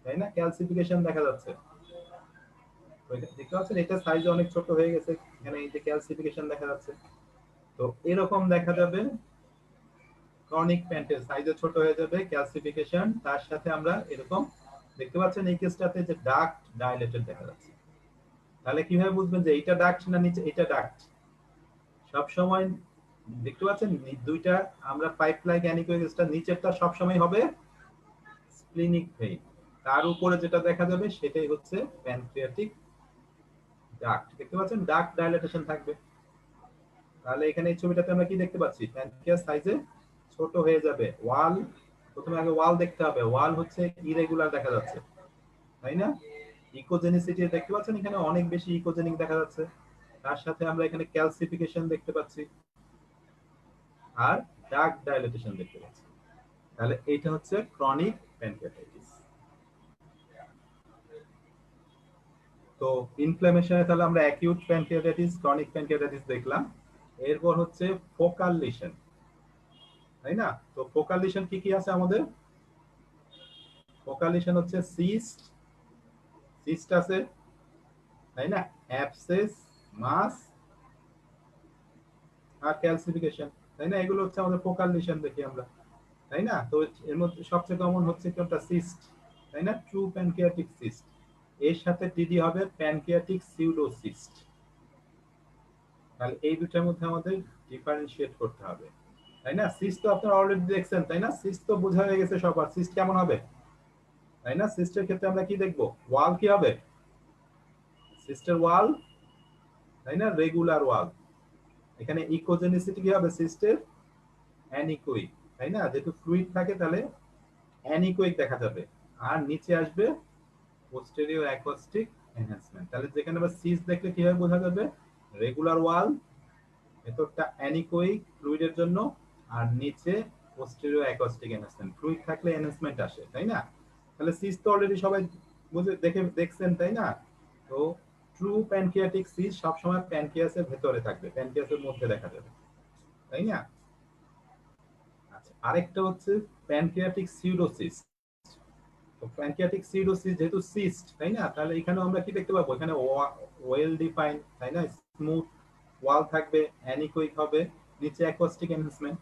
Speaker 2: তাই না? ক্যালসিফিকেশন দেখা যাচ্ছে, দেখতে পাচ্ছেন এটা সাইজে অনেক ছোট হয়ে গেছে, এখানে এই যে ক্যালসিফিকেশন দেখা যাচ্ছে। তো এরকম দেখা যাবে ক্রনিক প্যানক্রিয়াস, সাইজে ছোট হয়ে যাবে, ক্যালসিফিকেশন, তার সাথে আমরা এরকম দেখতে পাচ্ছেন এই কেসটাতে যে ডাক্ট ডাইলেটেড দেখা যাচ্ছে। তাহলে কিভাবে বুঝবেন যে এটা ডাক্ট না নিচে এটা ডাক্ট? সব সময় দেখতে পাচ্ছেন দুইটা আমরা পাইপ লাইক অ্যানিকোয়েগসটা, নিচেরটা সব সময় হবে স্প্লিনিক ভেইন, তার উপরে যেটা দেখা যাবে সেটাই হচ্ছে প্যানক্রিয়াটিক ডাক্ট। দেখতে পাচ্ছেন ডাক্ট ডাইলেটেশন থাকবে। তাহলে এখানে এই ছবিটাতে আমরা কি দেখতে পাচ্ছি, প্যানক্রিয়াস সাইজে ছোট হয়ে যাবে, ওয়াল, প্রথমে আগে ওয়াল দেখতে হবে, ওয়াল হচ্ছে ইরেগুলার দেখা যাচ্ছে, তাই না? ইকোজেনিসিটি দেখতে পাচ্ছেন এখানে অনেক বেশি ইকোজেনিক দেখা যাচ্ছে, তার সাথে আমরা এখানে ক্যালসিফিকেশন দেখতে পাচ্ছি আর ডাক্ট ডাইলেটেশন দেখতে পাচ্ছি। তাহলে এটা হচ্ছে ক্রনিক প্যানক্রিয়াটাইটিস। তো ইনফ্ল্যামেশনে তাহলে আমরা অ্যাকিউট প্যানক্রিয়াটাইটিস, ক্রনিক প্যানক্রিয়াটাইটিস দেখলাম। এরপর হচ্ছে ফোকাল লিশন, তাই না? তো ফোকাল লিশন কি কি আছে আমাদের? ফোকাল লিশন হচ্ছে সিস্ট, সিস্ট আছে, তাই না, অ্যাবসেস, মাস আর ক্যালসিফিকেশন, তাই না? এগুলো হচ্ছে আমাদের ফোকাল লিশন দেখি আমরা, তাই না? তো এর মধ্যে সবচেয়ে কমন হচ্ছে কোনটা, সিস্ট, তাই না, ট্রু প্যানক্রিয়াটিক সিস্ট। এর সাথে টিডি হবে প্যানক্রিয়াটিক সিউডোসিস্ট। তাহলে এই দুটার মধ্যে আমাদের ডিফারেন্সিয়েট করতে হবে, তাই না? সিস্ট তো আপনারা অলরেডি দেখছেন, তাই না? সিস্ট তো বোঝা হয়ে গেছে সবার, সিস্ট কেমন হবে, তাই না? সিস্টের ক্ষেত্রে আমরা কি দেখবো, ওয়াল কি হবে, সিস্টের ওয়াল, তাই না, রেগুলার ওয়াল। এখানে ইকোজেনিসিটি কি হবে সিস্টের, অ্যানিকোইক, তাই না? যেহেতু ফ্লুইড থাকে তাহলে অ্যানিকোইক দেখা যাবে। আর নিচে আসবে পোস্টেরিয়র অ্যাকোস্টিক এনহ্যান্সমেন্ট। তাহলে যেখানে আবার সিস দেখলে কিভাবে বোঝা যাবে, রেগুলার ওয়াল, ভেতরটা অ্যানিকোইক ফ্লুইডের জন্য, আর নিচে পোস্টেরিয়র অ্যাকোস্টিক এনহ্যান্সমেন্ট, ফ্লুইড থাকলে এনহ্যান্সমেন্ট আসে, তাই না? তাহলে সিস তো অলরেডি সবাই বুঝে দেখছেন, তাই না? তো ট্রু প্যানক্রিয়াটিক সিস সবসময় প্যানক্রিয়াসের ভেতরে থাকবে, প্যানক্রিয়াসের মধ্যে দেখা যাবে, তাই না? আচ্ছা, আরেকটা হচ্ছে প্যানক্রিয়াটিক সিউডোসিস। তো প্যানক্রিয়াটিক সিউডোসিস যেহেতু সিস্ট, তাই না? তাহলে এখানেও আমরা কি দেখতে পাবো, এখানে ওয়েল ডিফাইন, তাই না, স্মুথ ওয়াল থাকবে, অ্যানিকোইক হবে, নিচে অ্যাকোস্টিক এনহ্যান্সমেন্ট,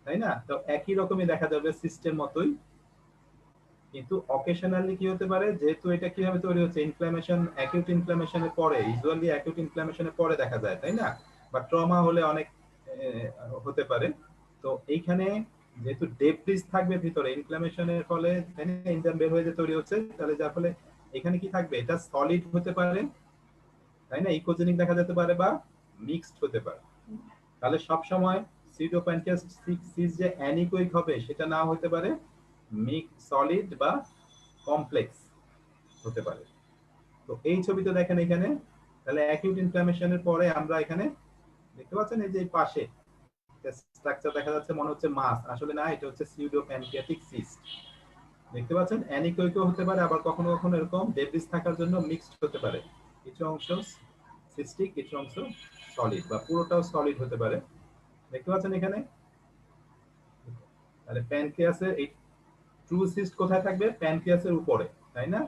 Speaker 2: তাই না? তো একই রকমই দেখা যাবে সিস্টেম মতোই। কিন্তু অকেশনালি কি হতে পারে, যেহেতু এটা কিভাবে তৈরি হচ্ছে, ইনফ্ল্যামেশন, অ্যাকিউট ইনফ্ল্যামেশনের পরে, ইউজুয়ালি অ্যাকিউট ইনফ্ল্যামেশনের পরে দেখা যায়, তাই না? বা ট্রমা হলে অনেক হতে পারে। তো এইখানে যেহেতু ডেব্রিজ থাকবে ভিতরে ইনফ্ল্যামেশনের ফলে, তাই না, এনজাইম বের হয়ে যে তৈরি হচ্ছে, তাহলে যার ফলে এখানে কি থাকবে, এটা সলিড হতে পারে, তাই না, ইকোজেনিক দেখা যেতে পারে বা মিক্সড হতে পারে। তাহলে সব সময় সিউডোপ্যানক্রিয়াটিক সিস যে অ্যানিকোইক হবে সেটা না হতে পারে, সলিড বা কমপ্লেক্স হতে পারে। তো এই ছবিতে দেখেন এখানে, তাহলে অ্যাকিউট ইনফ্ল্যামেশনের পরে আমরা এখানে দেখতে পাচ্ছেন এই যে পাশে স্ট্রাকচার দেখা যাচ্ছে, মনে হচ্ছে মাস, আসলে না, এটা হচ্ছে সিউডো প্যানক্রিয়াটিক সিস্ট। দেখতে পাচ্ছেন অ্যানিকোইকও হতে পারে, আবার কখনো কখনো এরকম ডেব্রিজ থাকার জন্য মিক্সড হতে পারে, কিছু অংশ সিস্টিক, কিছু অংশ সলিড, বা পুরোটাও সলিড হতে পারে। দেখতে পাচ্ছেন এখানে, তাহলে প্যানক্রিয়াসের এই ট্রু সিস্ট কোথায় থাকবে, প্যানক্রিয়াসের উপরে, তাই না?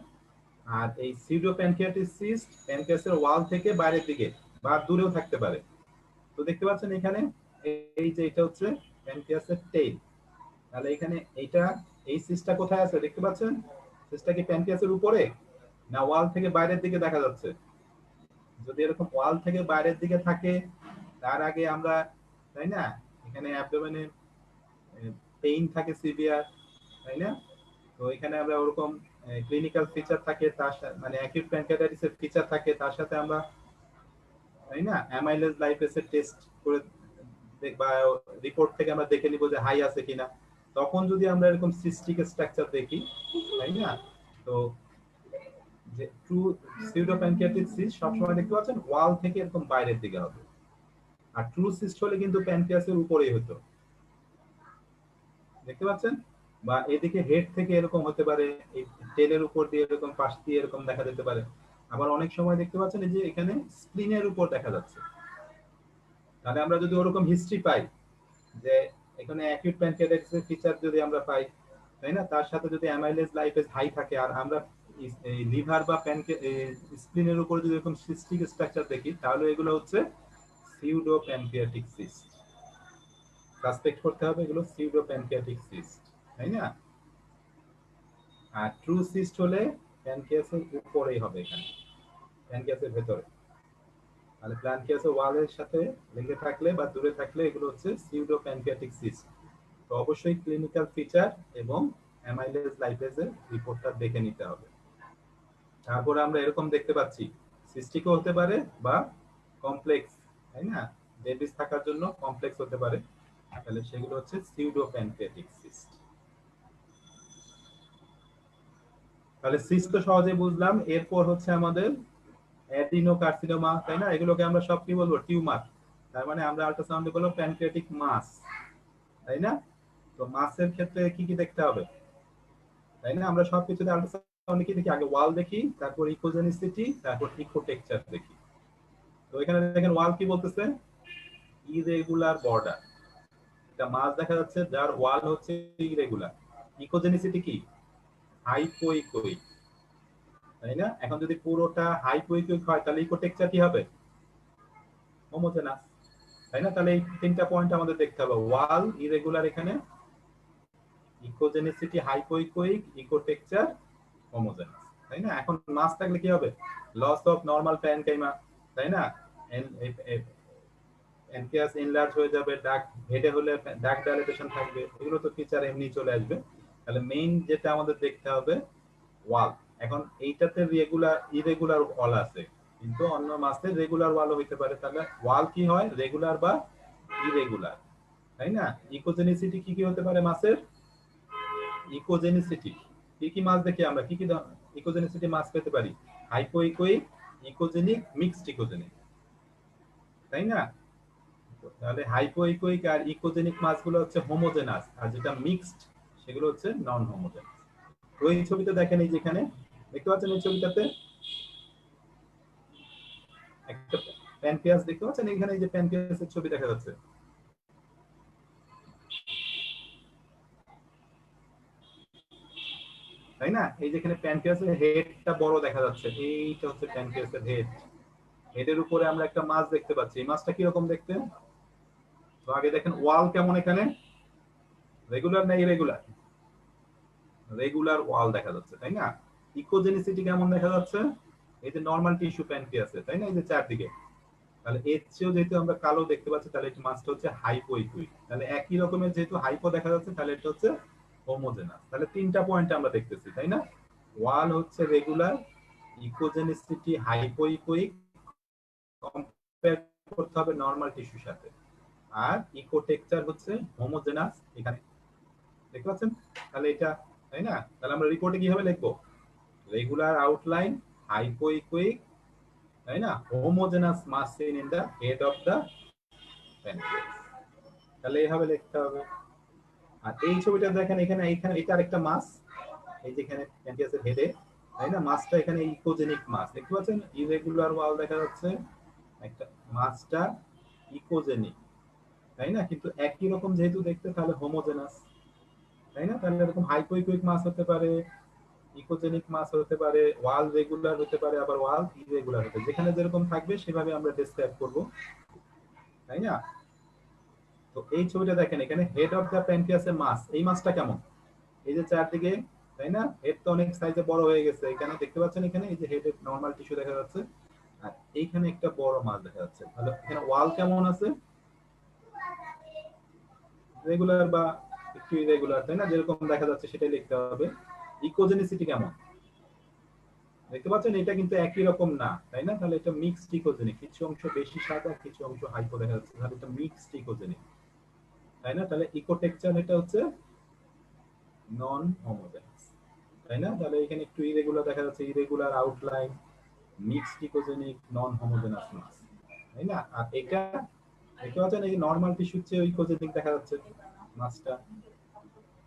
Speaker 2: আর এই সিউডো প্যানক্রিয়াটিক সিস্ট প্যানক্রিয়াসের ওয়াল থেকে বাইরের দিকে বা দূরেও থাকতে পারে। তো দেখতে পাচ্ছেন এখানে এই যে এটা হচ্ছে প্যানক্রিয়াসের টেইল। তাহলে এখানে এইটা, এই সিস্টটা কোথায় আছে দেখতে পাচ্ছেন, সিস্টটা কি প্যানক্রিয়াসের উপরে না ওয়াল থেকে বাইরের দিকে দেখা যাচ্ছে? যদি এরকম ওয়াল থেকে বাইরের দিকে থাকে, তার আগে আমরা, তাই না, এখানে অ্যাবডোমেনে পেইন থাকে সিভিয়ার, তাই না? তো এখানে আমরা ওরকম ক্লিনিক্যাল ফিচার থাকে, তার মানে অ্যাকিউট প্যানক্রিয়াটাইটিসের ফিচার থাকে, তার সাথে আমরা, তাই না, অ্যামাইলেজ লাইপেসের টেস্ট করে বা রিপোর্ট থেকে আমরা দেখে নিব যে হাই আছে কিনা। তখন যদি আমরা এরকম সিস্টিক স্ট্রাকচার দেখি, তাই না, তো যে ট্রু সিউডো প্যানক্রিয়াটিক সিস্ট সবসময় দেখতে পাচ্ছেন ওয়াল থেকে এরকম বাইরের দিকে হবে, আর ট্রু সিস্ট হলে কিন্তু প্যানক্রিয়াসের উপরেই হতো, দেখতে পাচ্ছেন? বা এদিকে হেড থেকে এরকম হতে পারে, এই টেলের উপর দিয়ে এরকম পাশ দিয়ে এরকম দেখা যেতে পারে। আবার অনেক সময় দেখতে পাচ্ছেন এই যে এখানে স্প্লিনের উপর দেখা যাচ্ছে। তাহলে আমরা যদি ওরকম হিস্ট্রি পাই যে এখানে অ্যাকিউট প্যানক্রিয়াটাইটিসের ফিচার যদি আমরা পাই, তাই না, তার সাথে যদি অ্যামাইলেজ লাইপেজ হাই থাকে, আর আমরা লিভার বা স্প্লিনের উপর যদি এরকম সিস্টিক স্ট্রাকচার দেখি, তাহলে এগুলো হচ্ছে সিউডো প্যানক্রিয়াটিক সিস্ট। সাসপেক্ট করতে হবে এগুলো সিউডো প্যানক্রিয়াটিক সিস্ট, তাই না? আর ট্রু সিস্ট হলে প্যানক্রিয়াসের উপরেই হবে, এখানে প্যানক্রিয়াসের ভেতরে। তাহলে প্যানক্রিয়াসের ওয়ালের সাথে লেগে থাকলে বা দূরে থাকলে এগুলো হচ্ছে সিউডো প্যানক্রিয়াটিক সিস্ট। তো অবশ্যই ক্লিনিক্যাল ফিচার এবং অ্যামাইলেজ লাইপেজের রিপোর্টটা দেখে নিতে হবে। তারপরে আমরা এরকম দেখতে পাচ্ছি সিস্টিকও হতে পারে বা কমপ্লেক্স, তাই না, ডেবিস থাকার জন্য কমপ্লেক্স হতে পারে। তাহলে সেগুলো হচ্ছে সিউডো প্যানক্রিয়াটিক সিস্ট। তাহলে সিস্ট তো সহজে বুঝলাম। এরপর হচ্ছে আমাদের অ্যাডিনোকার্সিনোমা, তাই না, এগুলোকে আমরা সব কি বলবো, টিউমার। তার মানে আমরা আল্ট্রাসাউন্ডে বলবো প্যানক্রিয়াটিক মাস, তাই না? তো মাসের ক্ষেত্রে কি কি দেখতে হবে, তাই না? আমরা সবকিছুতে আল্ট্রাসাউন্ডে কি দেখি, আগে ওয়াল দেখি, তারপর ইকোজেনিসিটি, তারপর ইকোটেক্সচার দেখি। তো এখানে দেখেন ওয়াল কি বলতেছে, ইরেগুলার বর্ডার, এটা মাস দেখা যাচ্ছে যার ওয়াল হচ্ছে ইরেগুলার। ইকোজেনিসিটি কি, হাইপোইকোইক, তাই না? এখন যদি পুরোটা হাইপোইকোইক হয় তাহলে ইকোটেক্সচার কি হবে, হোমোজেনাস, তাই না? তাহলে এই তিনটা পয়েন্ট আমাদের দেখতে হবে, ওয়াল ইরেগুলার, এখানে ইকোজেনিসিটি হাইপোইকোইক, ইকোটেক্সচার হোমোজেনাস। তাই না? এখন মাস থাকলে কি হবে? লস অফ নরমাল প্যানকাইমা, তাই না? প্যানক্রিয়াস এনলার্জ হয়ে যাবে, ডাক হেডে হলে ডাক ডাইলেটেশন থাকবে, এগুলো তো ফিচার এমনি চলে আসবে। তাহলে মেইন যেটা আমাদের দেখতে হবে ওয়াল। এখন এইটাতে রেগুলার ইরেগুলার ওয়াল আছে, কিন্তু অন্য মাসে রেগুলার ওয়ালও হইতে পারে। তাহলে ওয়াল কি হয়? রেগুলার বা ইরেগুলার, তাই না? ইকোজেনিসিটি কি কি হতে পারে মাসের? ইকোজেনিসিটি কি কি মাছ দেখি আমরা, কি কি ইকোজেনিসিটি মাছ পেতে পারি? হাইপোইকোইক, ইকোজেনিক, মিক্সড ইকোজেনিক, তাই না? তাহলে হাইপোইকোইক আর ইকোজেনিক মাছগুলো হচ্ছে হোমোজেনাস, আর যেটা মিক্সড সেগুলো হচ্ছে নন হোমোজেনাস। তো এই ছবিতে দেখেন, এই যেখানে দেখতে পাচ্ছেন এই ছবিটাতে একটা প্যানক্রিয়াস দেখতে পাচ্ছেন, এখানে এই যে প্যানক্রিয়াসের ছবি দেখা যাচ্ছে, তাই না? এই যেখানে প্যানক্রিয়াসের হেডটা বড় দেখা যাচ্ছে, এইটা হচ্ছে প্যানক্রিয়াসের হেড। হেডের উপরে আমরা একটা মাছ দেখতে পাচ্ছি। এই মাছটা কিরকম দেখতে? তো আগে দেখেন ওয়াল কেমন, এখানে রেগুলার না ইরেগুলার? রেগুলার ওয়াল দেখা যাচ্ছে, তাই না? ইকোজেনিসিটি কেমন দেখা যাচ্ছে? এই যে নরমাল টিস্যু প্যানক্রিয়াসে, তাই না? এই যে চারদিকে। তাহলে এর চেয়েও যেহেতু আমরা কালো দেখতে পাচ্ছি, তাহলে এই মাছটা হচ্ছে হাইপোইকুইক। তাহলে একই রকমের যেহেতু হাইপো দেখা যাচ্ছে, তাহলে এটা হচ্ছে হোমোজেনাস। তাহলে তিনটা পয়েন্ট আমরা দেখতেছি, তাই না? ওয়াল হচ্ছে রেগুলার, ইকোজেনিসিটি হাইপোইকুইক, কম্পেয়ার করতে হবে নরমাল টিস্যুর সাথে, আর ইকোটেক্সচার হচ্ছে হোমোজেনাস। এখানে দেখতে পাচ্ছেন? তাহলে এটা, তাই না? তাহলে আমরা রিপোর্টে কিভাবে লিখবো? রেগুলার আউটলাইন, হাইপোইকুইক, তাই না? Homogenous mass seen in the head of the pancreas. তাহলে এইভাবে লিখতে হবে। আর এই ছবিটা দেখেন, এখানে এখানে এটা আরেকটা মাস, এই যেখানে প্যানক্রিয়াসের হেডে, তাই না? মাছটা এখানে ইকোজেনিক মাছ দেখতে পাচ্ছেন, ইরেগুলার ওয়াল দেখা যাচ্ছে, একটা মাছটা ইকোজেনিক, তাই না? কিন্তু একই রকম যেহেতু দেখতে, তাহলে হোমোজেনাস, তাই না? তাহলে এরকম হাইপোইকুইক মাছ হতে পারে, ইকোজেনিক মাছ হতে পারে, ওয়াল রেগুলার হতে পারে, আবার ওয়াল ইরেগুলার হতে পারে। যেখানে যেরকম থাকবে সেভাবে আমরা ডেসক্রাইব করব, তাই না? তো এই ছবিটা দেখেন, এখানে হেড অফ দা প্যানক্রিয়াসের মাছ, এই মাছটা কেমন? এই যে চারদিকে, তাই না? হেড তো অনেক সাইজে বড় হয়ে গেছে, এখানে দেখতে পাচ্ছেন, এখানে এই যে হেডের নরমাল টিস্যু দেখা যাচ্ছে, আর এইখানে একটা বড় মাছ দেখা যাচ্ছে। তাহলে এখানে ওয়াল কেমন আছে? রেগুলার বা একটু ইরেগুলার, তাই না? যেরকম দেখা যাচ্ছে সেটাই লিখতে হবে। ইকোজেনিসিটি কেমন দেখতে পাচ্ছেন? এটা কিন্তু একই রকম না, তাই না? তাহলে এটা মিক্সড ইকোজেনিক, কিছু অংশ বেশি সাদা, কিছু অংশ হাইপো দেখা যাচ্ছে, তাহলে এটা মিক্সড ইকোজেনিক, তাই না? তাহলে ইকোটেক্সচার এটা হচ্ছে নন হোমোজেনাস, তাই না? তাহলে এখানে একটু ইরেগুলার দেখা যাচ্ছে, ইরেগুলার আউটলাইন, মিক্সড ইকোজেনিক, নন হোমোজেনাস মাস, তাই না? আর এটা দেখতে পাচ্ছেন, এই নরমাল টিস্যুর চেয়ে ইকোজেনিক দেখা যাচ্ছে মাছটা,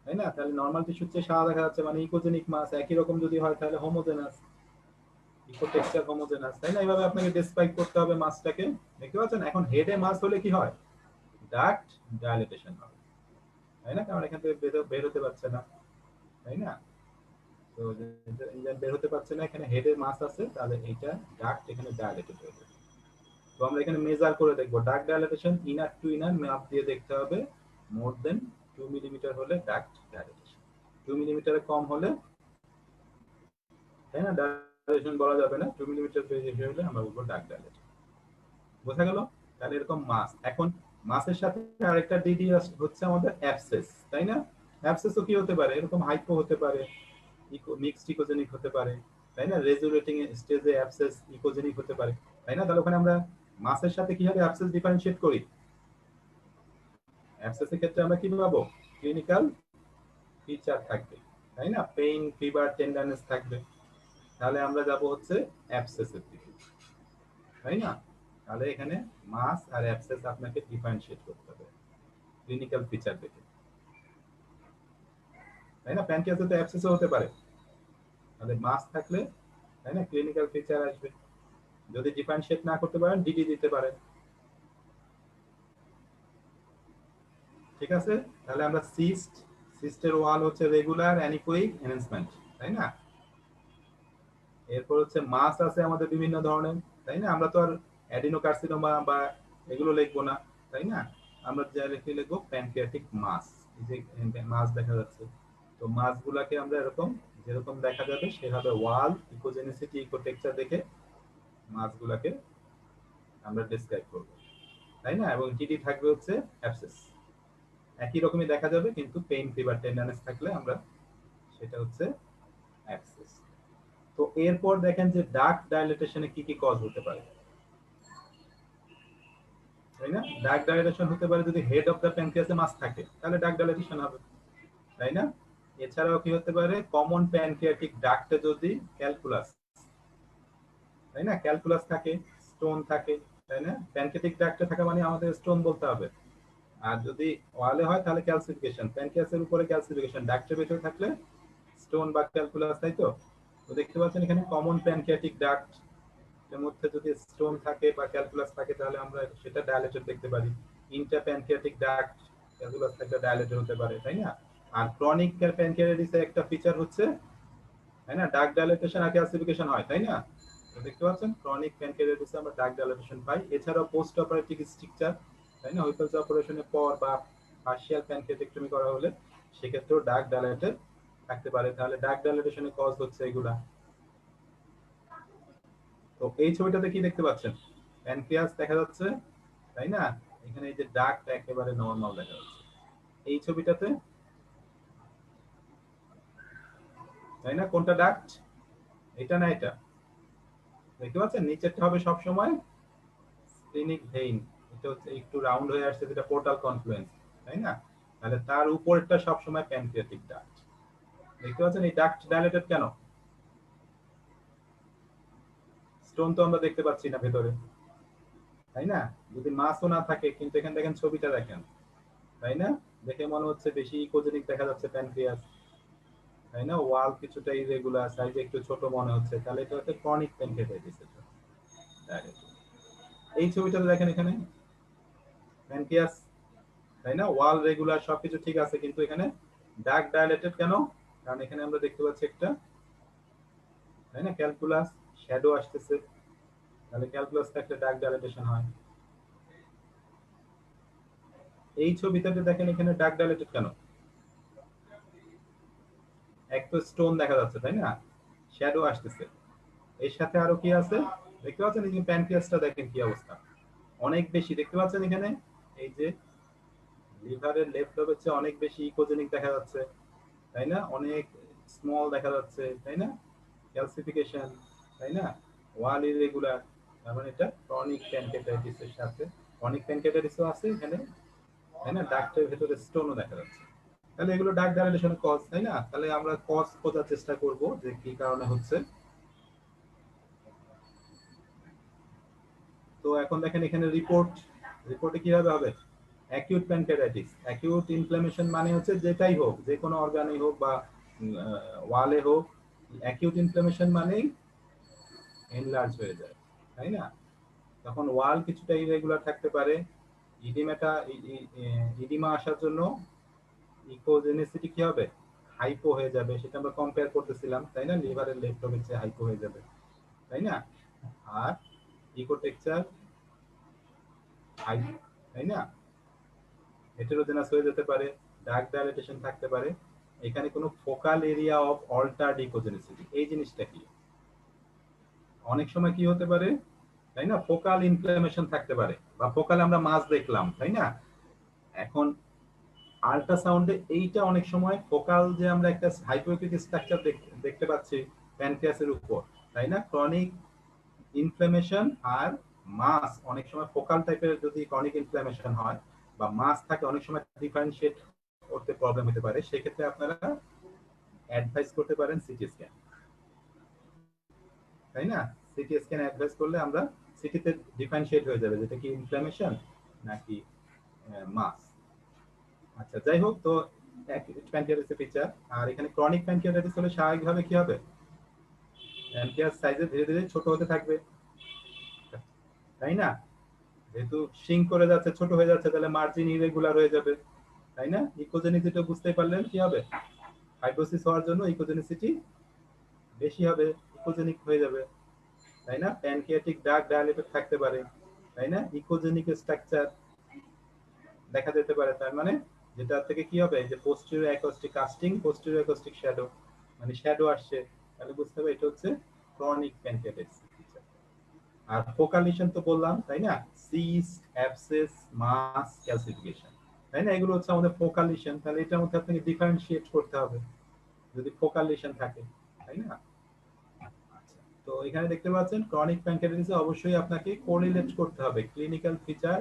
Speaker 2: তাই না? তাহলে নরমাল টিস্যুর চেয়ে সাদা দেখা যাচ্ছে, মানে ইকোজেনিক মাছ। একই রকম যদি হয় তাহলে হোমোজেনাস, ইকোটেক্সচার হোমোজেনাস, তাই না? এইভাবে আপনাকে ডেসক্রাইব করতে হবে মাছটাকে। দেখতে পাচ্ছেন? এখন হেডে মাছ হলে কি হয়? ডাক্ট ডাইলেটেশন হবে, তাই না? কারণ এখান থেকে বের হতে পারছে না, তাই না? তো বের হতে পারছে না, এখানে হেডে মাছ আছে, তাহলে এইটা ডাক্ট এখানে ডাইলেটেড হয়ে যাবে। তো আমরা এখানে মেজার করে দেখবো duct dilatation, inner to inner মাপ দিয়ে দেখতে হবে। মোর দেন 2 মিলিমিটার হলে ডাক্ট ডাইলেটেশন, 2 মিলিমিটারে কম হলে, তাই না, ডাইলেশন বলা যাবে না। 2 মিলিমিটার বেশি হলে আমরা বলবো ডাক্ট ডাইলেটেশন। বোঝা গেল? তাহলে এরকম মাস। এখন মাসের সাথে আরেকটা ডিডি হচ্ছে আমাদের অ্যাবসেস, তাই না? অ্যাবসেসও কি হতে পারে? এরকম হাইপো হতে পারে, মিক্সড ইকোজেনিক হতে পারে, তাই না? রেজুলেটিং স্টেজে অ্যাবসেস ইকোজেনিক হতে পারে, তাই না? তাহলে ওখানে আমরা মাসের সাথে কিভাবে অ্যাবসেস ডিফারেন্সিয়েট করি? অ্যাবসেসের ক্ষেত্রে আমরা কি পাবো? ক্লিনিক্যাল ফিচার থাকবে, তাই না? পেইন, ফিভার, টেন্ডারনেস থাকবে। তাহলে আমরা যাব হচ্ছে অ্যাবসেসের দিকে, তাই না? তাহলে এখানে মাস আর অ্যাবসেস আপনাকে ডিফারেন্সিয়েট করতে হবে ক্লিনিক্যাল ফিচার দেখে, তাই না? প্যানক্রিয়াসে তো অ্যাবসেসও হতে পারে, তাহলে মাস থাকলে, তাই না, ক্লিনিক্যাল ফিচার আসবে। যদি ডিফারেন্সিয়েট না করতে পারেন, ডিডি দিতে পারেন। ঠিক আছে? তাহলে আমরা সিস্টের ওয়াল হচ্ছে রেগুলার অ্যানিকোইক এনহ্যান্সমেন্ট, তাই না? এরপর হচ্ছে মাস আছে আমাদের বিভিন্ন ধরনের, তাই না? আমরা তো আর অ্যাডিনোকার্সিনোমা বা এগুলো লিখবো না, তাই না? আমরা যা লিখবো প্যানক্রিয়াটিক মাস। এই যে মাস দেখা যাচ্ছে, তো মাসগুলাকে আমরা এরকম যেরকম দেখা যাবে সেভাবে ওয়াল, ইকোজেনিসিটি, ইকোটেক্সচার দেখে মাছগুলাকে আমরা ডেসক্রাইব করব, তাই না? এবং জিডি থাকবে হচ্ছে অ্যাবসেস, একই রকমই দেখা যাবে, কিন্তু পেইন ফ্রি বা টেন্ডারনেস থাকলে আমরা সেটা হচ্ছে অ্যাবসেস। তো এরপর দেখেন যে ডার্ক ডাইলেটেশনে কি কি কজ হতে পারে, তাই না? ডার্ক ডাইলেটেশন হতে পারে যদি হেড অফ দ্য প্যানক্রিয়াসে মাছ থাকে, তাহলে ডার্ক ডাইলেটেশন হবে, তাই না? এছাড়াও কি হতে পারে, কমন প্যানক্রিয়াটিক ডাক্টে যদি ক্যালকুলাস, তাই না, ক্যালকুলাস থাকে, স্টোন থাকে, তাই না? প্যানক্রিয়াটিক ডাক্টে থাকা মানে আমাদের স্টোন বলতে হবে। আর যদি ওয়ালে হয় তাহলে ক্যালসিফিকেশন, প্যানক্রিয়াসের উপরে ক্যালসিফিকেশন, ডাক্টের ভেতরে থাকলে স্টোন বা ক্যালকুলাস, তাই তো? তো দেখতে পাচ্ছেন এখানে কমন প্যানক্রিয়াটিক ডাক্ট এর মধ্যে যদি স্টোন থাকে বা ক্যালকুলাস থাকে তাহলে আমরা সেটা ডায়ালেটেড দেখতে পারি। ইন্ট্রা প্যানক্রিয়াটিক ডাক্ট ক্যালকুলাস থাকলে ডায়ালেটেড হতে পারে, তাই না? আর ক্রনিক প্যানক্রিয়াটিসের একটা ফিচার হচ্ছে, তাই না, ডার্ক ডায়ালেটেশন আর ক্যালসিফিকেশন হয়, তাই না? তো দেখতে পাচ্ছেন ক্রনিক প্যানক্রিয়াটিসে আমরা ডার্ক ডায়ালেটেশন পাই। এছাড়াও পোস্ট অপারেটিভ স্ট্রাকচার, তাই না, হুইপলস অপারেশনের পর বা পার্শিয়াল প্যানক্রিয়াটেক্টমি করা হলে সেক্ষেত্রেও ডার্ক ডায়ালেটেড থাকতে পারে। তাহলে ডার্ক ডায়ালেটেশনের কজ হচ্ছে এগুলা। তো এই ছবিটাতে কি দেখতে পাচ্ছেন, প্যানক্রিয়াস দেখা যাচ্ছে, তাই না? এখানে এই যে ডার্কটা একেবারে নরমাল দেখা যাচ্ছে এই ছবিটাতে, তাই না? কোনটা ডাক্ট, এটা না এটা? দেখতে পাচ্ছেন নিচেরটা হবে সব সময় স্প্লিনিক ভেইন, এটা হচ্ছে একটু রাউন্ড হয়ে আসছে যেটা পোর্টাল কনফ্লুয়েন্স, তাই না? তাহলে তার উপরেরটা সব সময় প্যানক্রিয়াটিক ডাক্ট। দেখতে পাচ্ছেন এই ডাক্ট ডাইলেটেড কেন? স্টোন তো আমরা দেখতে পাচ্ছি না ভেতরে, তাই না? যদি মাছও না থাকে, কিন্তু এখানে দেখেন ছবিটা দেখেন, তাই না? দেখে মনে হচ্ছে বেশি ইকোজেনিক দেখা যাচ্ছে প্যানক্রিয়াস, তাই না? ওয়াল কিছুটা ইরেগুলার, সাইজে একটু ছোট মনে হচ্ছে, তাহলে এটা হচ্ছে ক্রনিক প্যানক্রিয়াটাইটিস। এই ছবিটাতে দেখেন এখানে প্যানক্রিয়াস, তাই না, ওয়াল রেগুলার সবকিছু ঠিক আছে, কিন্তু এখানে ডার্ক ডায়ালেটেড কেন? কারণ এখানে আমরা দেখতে পাচ্ছি একটা, তাই না, ক্যালকুলাস শ্যাডো আসতেছে, তাহলে ক্যালকুলাস থাকলে ডার্ক ডায়ালেটেশন হয়। এই ছবিটাতে দেখেন এখানে ডার্ক ডায়ালেটেড কেন? এক তো স্টোন দেখা যাচ্ছে, তাই না, শ্যাডো আসতেছে, এর সাথে আরো কি আছে দেখতে পাচ্ছেন, এই যে প্যানক্রিয়াসটা দেখেন কি অবস্থা, অনেক বেশি দেখতে পাচ্ছেন এখানে, এই যে লিভারের লেফট লোব হচ্ছে অনেক বেশি ইকোজেনিক দেখা যাচ্ছে, তাই না, অনেক স্মল দেখা যাচ্ছে, তাই না, ক্যালসিফিকেশন, তাই না, ওয়াল ইরেগুলার, তার মানে এটা ক্রনিক প্যানক্রিয়াটাইটিস এর সাথে, ক্রনিক প্যানক্রিয়াটাইটিসও আছে এখানে, তাই না, ডাক্টের ভেতরে স্টোনও দেখা যাচ্ছে। তাহলে এগুলো ডার্ক ডায়ালেশনের কজ, তাই না? তাহলে আমরা কজ খোঁজার চেষ্টা করব যে কি কারণে হচ্ছে। তো এখন দেখেন এখানে রিপোর্টে কিভাবে হবে, অ্যাকিউট প্যানক্রিয়াটাইটিস, অ্যাকিউট ইনফ্ল্যামেশন মানে হচ্ছে যেটাই হোক, যে কোনো অর্গানেই হোক বা ওয়ালে হোক, অ্যাকিউট ইনফ্ল্যামেশন মানেই এনলার্জ হয়ে যায়, তাই না? তখন ওয়াল কিছুটা ইরেগুলার থাকতে পারে, ইডিমাটা ইডিমা আসার জন্য ইকোজেনিসিটি কি হবে, হাইপো হয়ে যাবে, সেটা আমরা কম্পেয়ার করতেছিলাম, তাই না, লিভারের লেফট লোবের চেয়ে হাইপো হয়ে যাবে, তাই না? আর ইকোটেক্সচার হাই, তাই না, হেটেরোজেনাস হয়ে যেতে পারে, ডার্ক ডায়ালেটেশন থাকতে পারে। এখানে কোনো focal area of altered echogenicity, এই জিনিসটা কি, অনেক সময় কি হতে পারে, তাই না, ফোকাল ইনফ্লামেশন থাকতে পারে, বা ফোকাল আমরা মাছ দেখলাম, তাই না? এখন আল্ট্রাসাউন্ডে এইটা অনেক সময় ফোকাল যে আমরা একটা হাইপোথিক স্ট্রাকচার দেখতে পাচ্ছি প্যানক্রিয়াসের উপর, তাই না, ক্রনিক ইনফ্লামেশন আর মাস অনেক সময় ফোকাল টাইপের যদি ক্রনিক ইনফ্লামেশন হয় বা মাস থাকে, অনেক সময় ডিফারেন্সিয়েট করতে প্রবলেম হতে পারে, সেক্ষেত্রে আপনারা অ্যাডভাইস করতে পারেন সিটি স্ক্যান, তাই না? সিটি স্ক্যান অ্যাডভাইস করলে আমরা সিটিতে ডিফারেন্সিয়েট হয়ে যাবে যেটা কি ইনফ্লামেশন নাকি মাস। আচ্ছা যাই হোক, তো প্যানক্রিয়াটিসের ফিচার। আর এখানে ক্রনিক প্যানক্রিয়াটাইটিস হলে স্বাভাবিকভাবে কি হবে, প্যানক্রিয়াস সাইজে ধীরে ধীরে ছোট হতে থাকবে, তাই না? যেহেতু সিঙ্ক করে যাচ্ছে, ছোট হয়ে যাচ্ছে, তাহলে মার্জিন ইরেগুলার হয়ে যাবে, তাই না? ইকোজেনিসিটি বুঝতেই পারলেন কি হবে, ফাইব্রোসিস হওয়ার জন্য ইকোজেনিসিটি বেশি হবে, ইকোজেনিক হয়ে যাবে, তাই না? প্যানক্রিয়াটিক ডার্ক ডায়ালেটেড থাকতে পারে, তাই না? ইকোজেনিক স্ট্রাকচার দেখা যেতে পারে, তার মানে যেটা থেকে কি হবে, যে posterior acoustic casting, posterior acoustic shadow, মানে শ্যাডো আসছে, তাহলে বুঝতে হবে এটা হচ্ছে ক্রনিক প্যানক্রিয়াটাইটিস। আর ফোকাল লিশন তো বললাম তাই না, সিস্ট, অ্যাবসেস, মাস, ক্যালসিফিকেশন, তাই না, এগুলো হচ্ছে আমাদের ফোকাল লিশন। তাহলে এটার মধ্যে আপনাকে ডিফারেন্সিয়েট করতে হবে যদি ফোকাল লিশন থাকে, তাই না? আচ্ছা, তো এখানে দেখতে পাচ্ছেন ক্রনিক প্যানক্রিয়াটাইটিসে অবশ্যই আপনাকে কোরিলেট করতে হবে ক্লিনিক্যাল ফিচার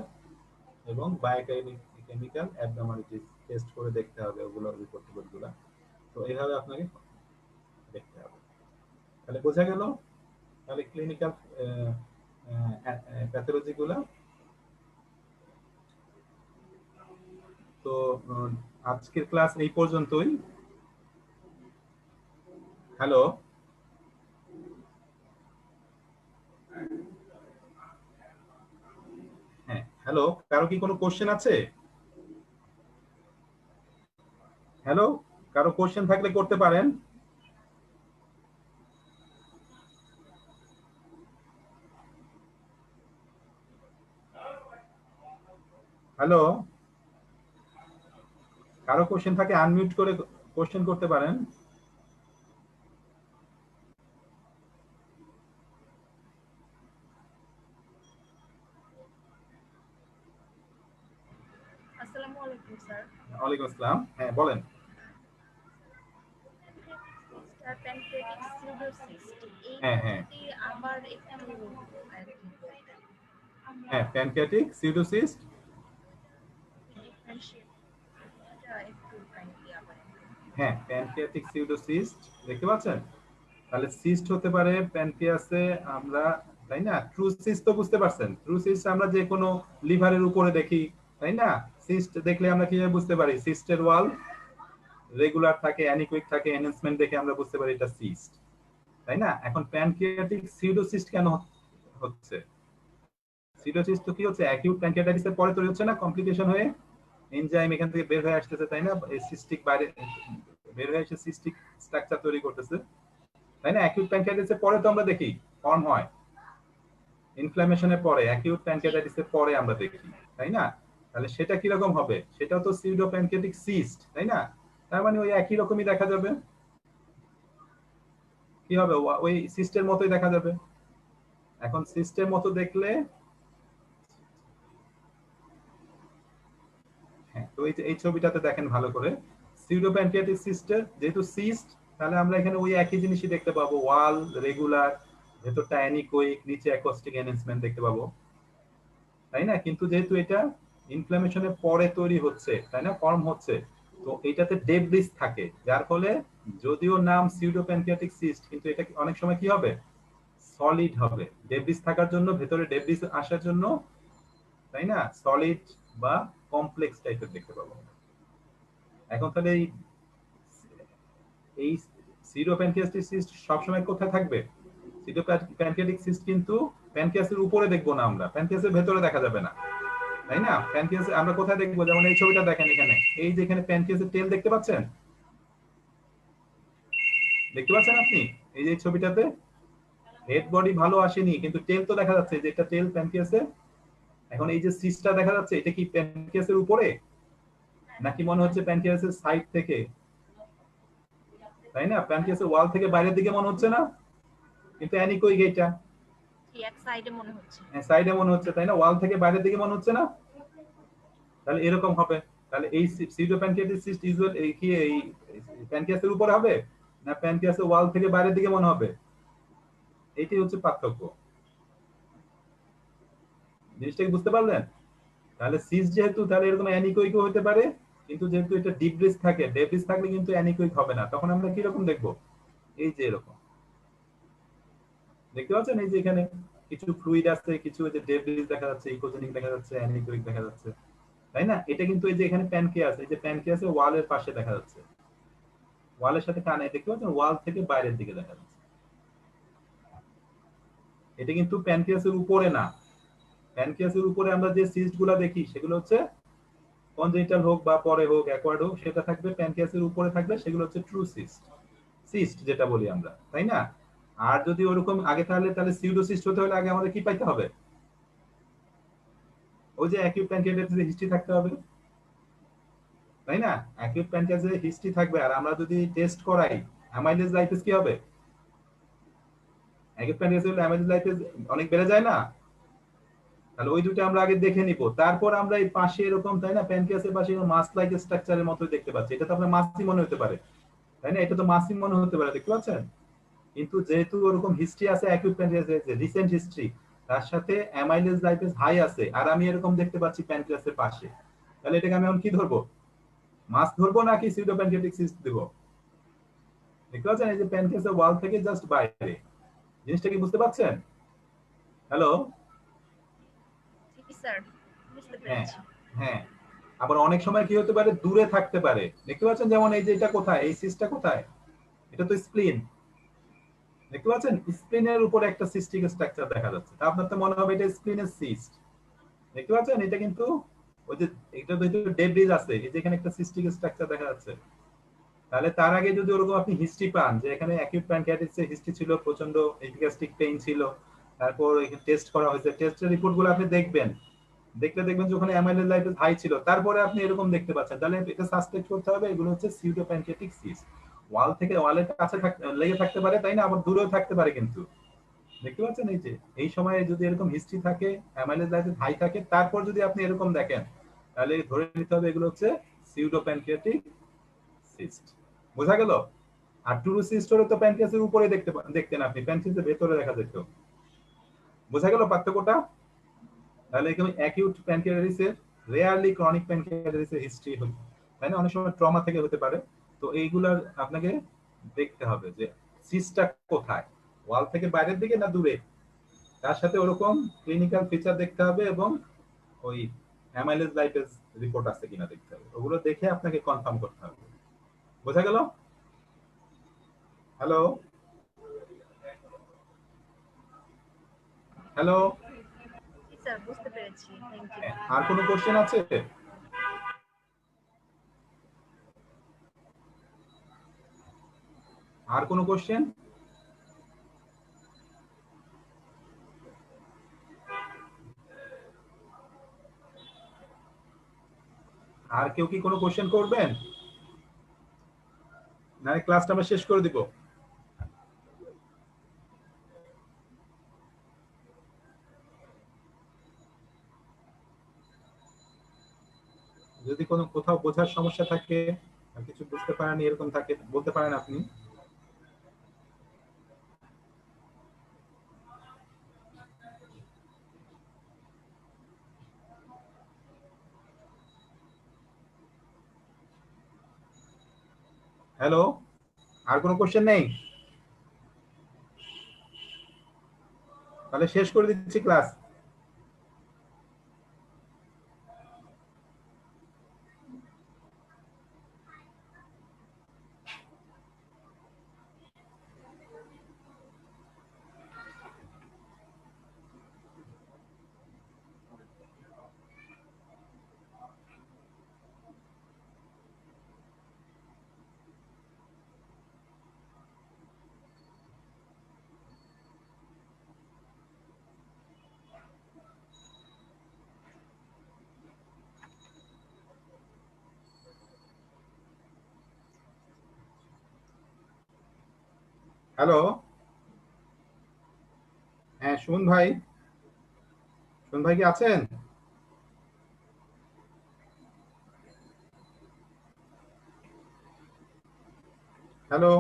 Speaker 2: এবং বায়োকেমিক্যাল অ্যাবনর্মালিটিস টেস্ট করে দেখতে হবে ওগুলো রিপোর্টগুলো। তো এইভাবে আপনাকে দেখতে হবে। তাহলে বোঝা গেল তাহলে ক্লিনিক্যাল প্যাথোলজি গুলা। তো আজকের ক্লাস এই পর্যন্তই। হ্যালো, হ্যাঁ হ্যালো, কারো কি কোনো কোশ্চেন আছে? হ্যালো, কারো কোশ্চেন থাকলে করতে পারেন। হ্যালো, কারো কোশ্চেন থাকে আনমিউট করে কোশ্চেন করতে পারেন।
Speaker 3: আসসালামু আলাইকুম স্যার।
Speaker 2: ওয়ালাইকুম আসসালাম, হ্যাঁ বলেন।
Speaker 3: স্যার প্যানক্রিয়াটিক সিউডোসিস্ট
Speaker 2: হ্যাঁ
Speaker 3: এইটা
Speaker 2: হ্যাঁ
Speaker 3: যদি আবার একটু আর কি বলতেন
Speaker 2: হ্যাঁ, প্যানক্রিয়াটিক সিউডোসিস্ট।
Speaker 3: ডিফারেন্সিয়েট এটা একটু কাইন্ডলি আবার একটু।
Speaker 2: হ্যাঁ, প্যানক্রিয়াটিক সিউডোসিস্ট দেখতে পাচ্ছেন? তাহলে সিস্ট হতে পারে প্যানক্রিয়াসে আমরা, তাই না? ট্রু সিস্ট তো বুঝতে পারছেন, ট্রু সিস্ট আমরা যে কোনো লিভারের উপরে দেখি, তাই না? সিস্ট দেখলে আমরা কিভাবে বুঝতে পারি? সিস্টের ওয়াল রেগুলার থাকে, অ্যানিকুইক থাকে, এনহ্যান্সমেন্ট দেখে আমরা বুঝতে পারি এটা সিস্ট, তাই না? এখন প্যানক্রিয়াটিক সিউডোসিস্ট কেন হচ্ছে? সিউডোসিস্ট তো কি হচ্ছে, অ্যাকিউট প্যানক্রিয়াটাইটিসের পরে তৈরি হচ্ছে না, কমপ্লিকেশন হয়ে এনজাইম এখান থেকে বের হয়ে আসতেছে, তাই না? এই সিস্টিক বাইরে বের হয়ে এসে সিস্টিক স্ট্রাকচার তৈরি করতেছে, তাই না? অ্যাকিউট প্যানক্রিয়াটাইটিসের পরে তো আমরা দেখি ফর্ম হয়, ইনফ্ল্যামেশনের পরে, অ্যাকিউট
Speaker 3: জি
Speaker 2: প্যানক্রিয়াটাইটিসের পরে আমরা দেখি, তাই না? তাহলে সেটা কি রকম হবে? সেটাও তো সিউডো প্যানক্রিয়াটিক সিস্ট, তাই না? তার মানে ওই একই রকমই দেখা যাবে। কি হবে? ওই সিস্টের মতোই দেখা যাবে। এখন সিস্টের মতো দেখলে, হ্যাঁ, তো এই ছবিটাতে দেখেন ভালো করে, সিউডো প্যানক্রিয়াটিক সিস্টের যেহেতু সিস্ট, তাহলে আমরা এখানে ওই একই জিনিসই দেখতে পাবো, ওয়াল রেগুলার, ভেতরটা অ্যানিকোইক, নিচে অ্যাকোস্টিক এনহ্যান্সমেন্ট দেখতে পাবো, তাই না? কিন্তু যেহেতু এটা ইনফ্লামেশনের পরে তৈরি হচ্ছে, তাই না, ফর্ম হচ্ছে, তো এটাতে ডেব্রিস থাকে, যার ফলে যদিও নাম সিউডো প্যানক্রিয়াটিক সিস্ট, কিন্তু এটা অনেক সময় কি হবে? সলিড হবে। ডেব্রিস থাকার জন্য, ভেতরে ডেব্রিস আসার জন্য, তাই না, সলিড বা কমপ্লেক্স টাইপের দেখতে পাবো। এখন তাহলে এই সিউডো প্যানক্রিয়াটিক সিস্ট সবসময় কোথায় থাকবে? সিউডো প্যানক্রিয়াটিক সিস্ট কিন্তু প্যানক্রিয়াসের উপরে দেখবো না আমরা, প্যানক্রিয়াসের ভেতরে দেখা যাবে না, তাই না? প্যানক্রিয়াস আমরা কোথায় দেখবো? যেমন এই ছবিটা দেখেন, এখানে এই যে এখানে প্যানক্রিয়াসের তেল দেখতে পাচ্ছেন, দেখতে পাচ্ছেন আপনি এই যে ছবিটাতে হেড বডি ভালো আসেনি, কিন্তু তেল তো দেখা যাচ্ছে, যে এটা তেল প্যানক্রিয়াসে। এখন এই যে সিস্টটা দেখা যাচ্ছে, এটা কি প্যানক্রিয়াসের উপরে, নাকি মনে হচ্ছে প্যানক্রিয়াসের সাইড থেকে, তাই না? প্যানক্রিয়াসের ওয়াল থেকে বাইরের দিকে মনে হচ্ছে না, কিন্তু অ্যানিকোইক এটা
Speaker 3: জি এক সাইডে মনে হচ্ছে।
Speaker 2: সাইডে মনে হচ্ছে, তাই না? ওয়াল থেকে বাইরের দিকে মনে হচ্ছে না, তাহলে এরকম হবে। তাহলে এই সিউডো প্যানক্রিয়াটিক সিস্ট ইউজুয়াল এই কি এই প্যানক্রিয়াসের উপরে হবে, না প্যানক্রিয়াসের ওয়াল থেকে বাইরের দিকে মনে হবে? এইটাই হচ্ছে পার্থক্য। জিনিসটা কি বুঝতে পারলেন? তাহলে সিস্ট যেহেতু, তাহলে এরকম অ্যানিকোইকও হতে পারে, কিন্তু যেহেতু এটা ডিব্রিস থাকে, ডেব্রিস থাকলে কিন্তু অ্যানিকোইক হবে না, তখন আমরা কি রকম দেখবো? এই যে এরকম দেখতে পাচ্ছেন, এই যে এখানে কিছু ফ্লুইড আছে, কিছু যে ডেব্রিস দেখা যাচ্ছে, ইকোজেনিক দেখা যাচ্ছে, অ্যানিকোইক দেখা যাচ্ছে, তাই না? এটা কিন্তু এই যে এখানে প্যানক্রিয়াস, এই যে প্যানক্রিয়াসের ওয়ালের পাশে দেখা যাচ্ছে, ওয়ালের সাথে কানে দেখতে পাচ্ছেন, ওয়াল থেকে বাইরের দিকে দেখা যাচ্ছে। এটা কিন্তু প্যানক্রিয়াসের উপরে না। প্যানক্রিয়াসের উপরে আমরা যে সিস্ট গুলা দেখি, সেগুলো হচ্ছে কনজেনিটাল হোক বা পরে হোক, অ্যাকোয়ার্ড হোক, সেটা থাকবে প্যানক্রিয়াসের উপরে থাকবে, সেগুলো হচ্ছে ট্রু সিস্ট, সিস্ট যেটা বলি আমরা, তাই না? আর যদি ওরকম আগে, তাহলে তাহলে সিউডোসিস্ট হতে হলে আগে আমাদের কি পাইতে হবে? ওই যে অ্যাকিউট প্যানক্রিয়াটাইটিসের হিস্ট্রি থাকতে হবে, তাই না? অ্যাকিউট প্যানক্রিয়াসের হিস্ট্রি থাকবে, আর আমরা যদি টেস্ট করাই, অ্যামাইলেজ লাইপেজ কি হবে? অ্যাকিউট প্যানক্রিয়াসিস হলে অ্যামাইলেজ লাইপেজ অনেক বেড়ে যায় না? তাহলে ওই দুটো আমরা আগে দেখে নিব, তারপর আমরা এই পাশে এরকম, তাই না, প্যানক্রিয়াসের পাশে মাস লাইক স্ট্রাকচারের মতো দেখতে পাচ্ছি। এটা তো আপনার মাসই মনে হতে পারে, তাই না? এটা তো মাসই মনে হতে পারে, দেখতে পাচ্ছেন? কিন্তু যেহেতু ওরকম হিস্ট্রি আছে অ্যাকিউট প্যানক্রিয়াসিস, রিসেন্ট হিস্ট্রি, তার সাথে অ্যামাইলেজ লাইপেজ হাই আছে, আর আমি এরকম দেখতে পাচ্ছি প্যানক্রিয়াসের পাশে, তাহলে এটাকে আমি এখন কি ধরবো? মাস ধরবো নাকি সিউডো প্যানক্রিয়াটিক সিস্ট দেবো? দেখতে পাচ্ছেন এই যে প্যানক্রিয়াসের ওয়াল থেকে জাস্ট বাইরে, জিনিসটা কি বুঝতে পারছেন? হ্যালো?
Speaker 3: জি স্যার, বুঝতে
Speaker 2: হ্যাঁ,
Speaker 3: পেরেছি।
Speaker 2: হ্যাঁ। আবার অনেক সময় কি হতে পারে, দূরে থাকতে পারে। দেখতে পাচ্ছেন যেমন এই যে এটা কোথায়, এই সিস্টটা কোথায়? এটা তো স্প্লিন। দেখতে পাচ্ছেন স্প্লিনের উপরে একটা সিস্টিক স্ট্রাকচার দেখা যাচ্ছে, তা আপনার তো মনে হবে এটা স্প্লিনের সিস্ট। দেখতে পাচ্ছেন এটা কিন্তু ওই যে এটা তো ডেব্রিজ আছে, এই যে এখানে একটা সিস্টিক স্ট্রাকচার দেখা যাচ্ছে। তাহলে তার আগে যদি ওরকম আপনি হিস্ট্রি পান যে এখানে অ্যাকিউট প্যানক্রিয়াটিসের হিস্ট্রি ছিল, প্রচন্ড এপিগ্যাস্ট্রিক পেইন ছিল, তারপর এখানে টেস্ট করা হয়েছে, টেস্টের রিপোর্টগুলো আপনি দেখবেন, দেখলে দেখবেন যে ওখানে অ্যামাইলেজ লাইপেজ হাই ছিল, তারপরে আপনি এরকম দেখতে পাচ্ছেন, তাহলে এটা সাসপেক্ট করতে হবে এগুলো হচ্ছে সিউডো প্যানক্রিয়াটিক সিস্ট। ওয়াল থেকে ওয়ালের কাছে লেগে থাকতে পারে, তাই না, আবার দূরেও থাকতে পারে কিন্তু। দেখতে পাচ্ছেন এই যে এই সময়ে যদি এরকম হিস্ট্রি থাকে, অ্যামাইলেজ লাইপেজ হাই থাকে, তারপর যদি আপনি এরকম দেখেন, তাহলে ধরে নিতে হবে এগুলো হচ্ছে সিউডো প্যানক্রিয়াটিক সিস্ট। বোঝা গেল? আর ট্রু সিস্ট হলে তো প্যানক্রিয়াসের উপরে দেখতেন আপনি, প্যানক্রিয়াসের ভেতরে দেখা যেত। বোঝা গেল পার্থক্যটা? তাহলে এখানে অ্যাকিউট প্যানক্রিয়াটিসের, রেয়ারলি ক্রনিক প্যানক্রিয়াটিসের হিস্ট্রি হল, তাই না, অনেক সময় ট্রমা থেকে হতে পারে। তো এইগুলার আপনাকে দেখতে হবে যে সিস্টটা কোথায়, ওয়াল থেকে বাইরের দিকে না দূরে, তার সাথে ওরকম ক্লিনিক্যাল ফিচার দেখতে হবে, এবং ওই অ্যামাইলেজ লাইপেজ রিপোর্ট আছে কিনা দেখতে হবে, ওগুলো দেখে আপনাকে কনফার্ম করতে হবে। বোঝা গেল? হ্যালো? হ্যালো?
Speaker 3: জি স্যার, বুঝতে পেরেছি। Thank you.
Speaker 2: আর কোনো কোশ্চেন আছে? আর কোনো কোশ্চেন? আর কেউ কি কোনো কোশ্চেন করবেন, না ক্লাসটা আমরা শেষ করে দিব? যদি কোনো কোথাও বোঝার সমস্যা থাকে, আর কিছু বুঝতে পারেন এরকম থাকে, বলতে পারেন আপনি। হ্যালো? আর কোনো কোশ্চেন নেই? তাহলে শেষ করে দিচ্ছি ক্লাস। হ্যালো? হ্যাঁ, সুমন ভাই, সুমন ভাই কি আছেন? হ্যালো?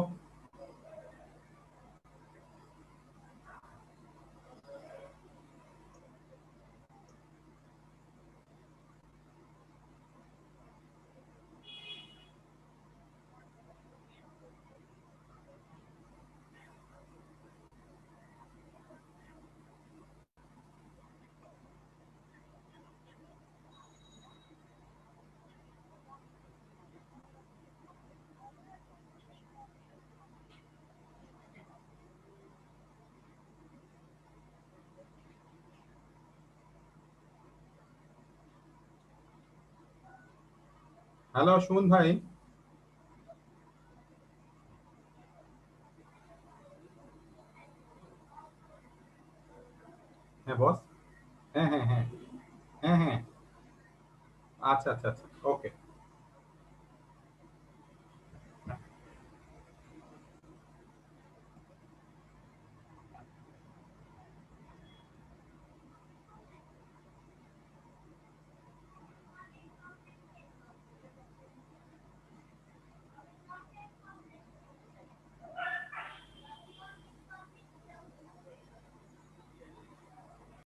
Speaker 2: হ্যালো সুমন ভাই? হ্যাঁ বস। হ্যাঁ, হ্যাঁ, হ্যাঁ, হ্যাঁ, হ্যাঁ। আচ্ছা, আচ্ছা, আচ্ছা, ওকে।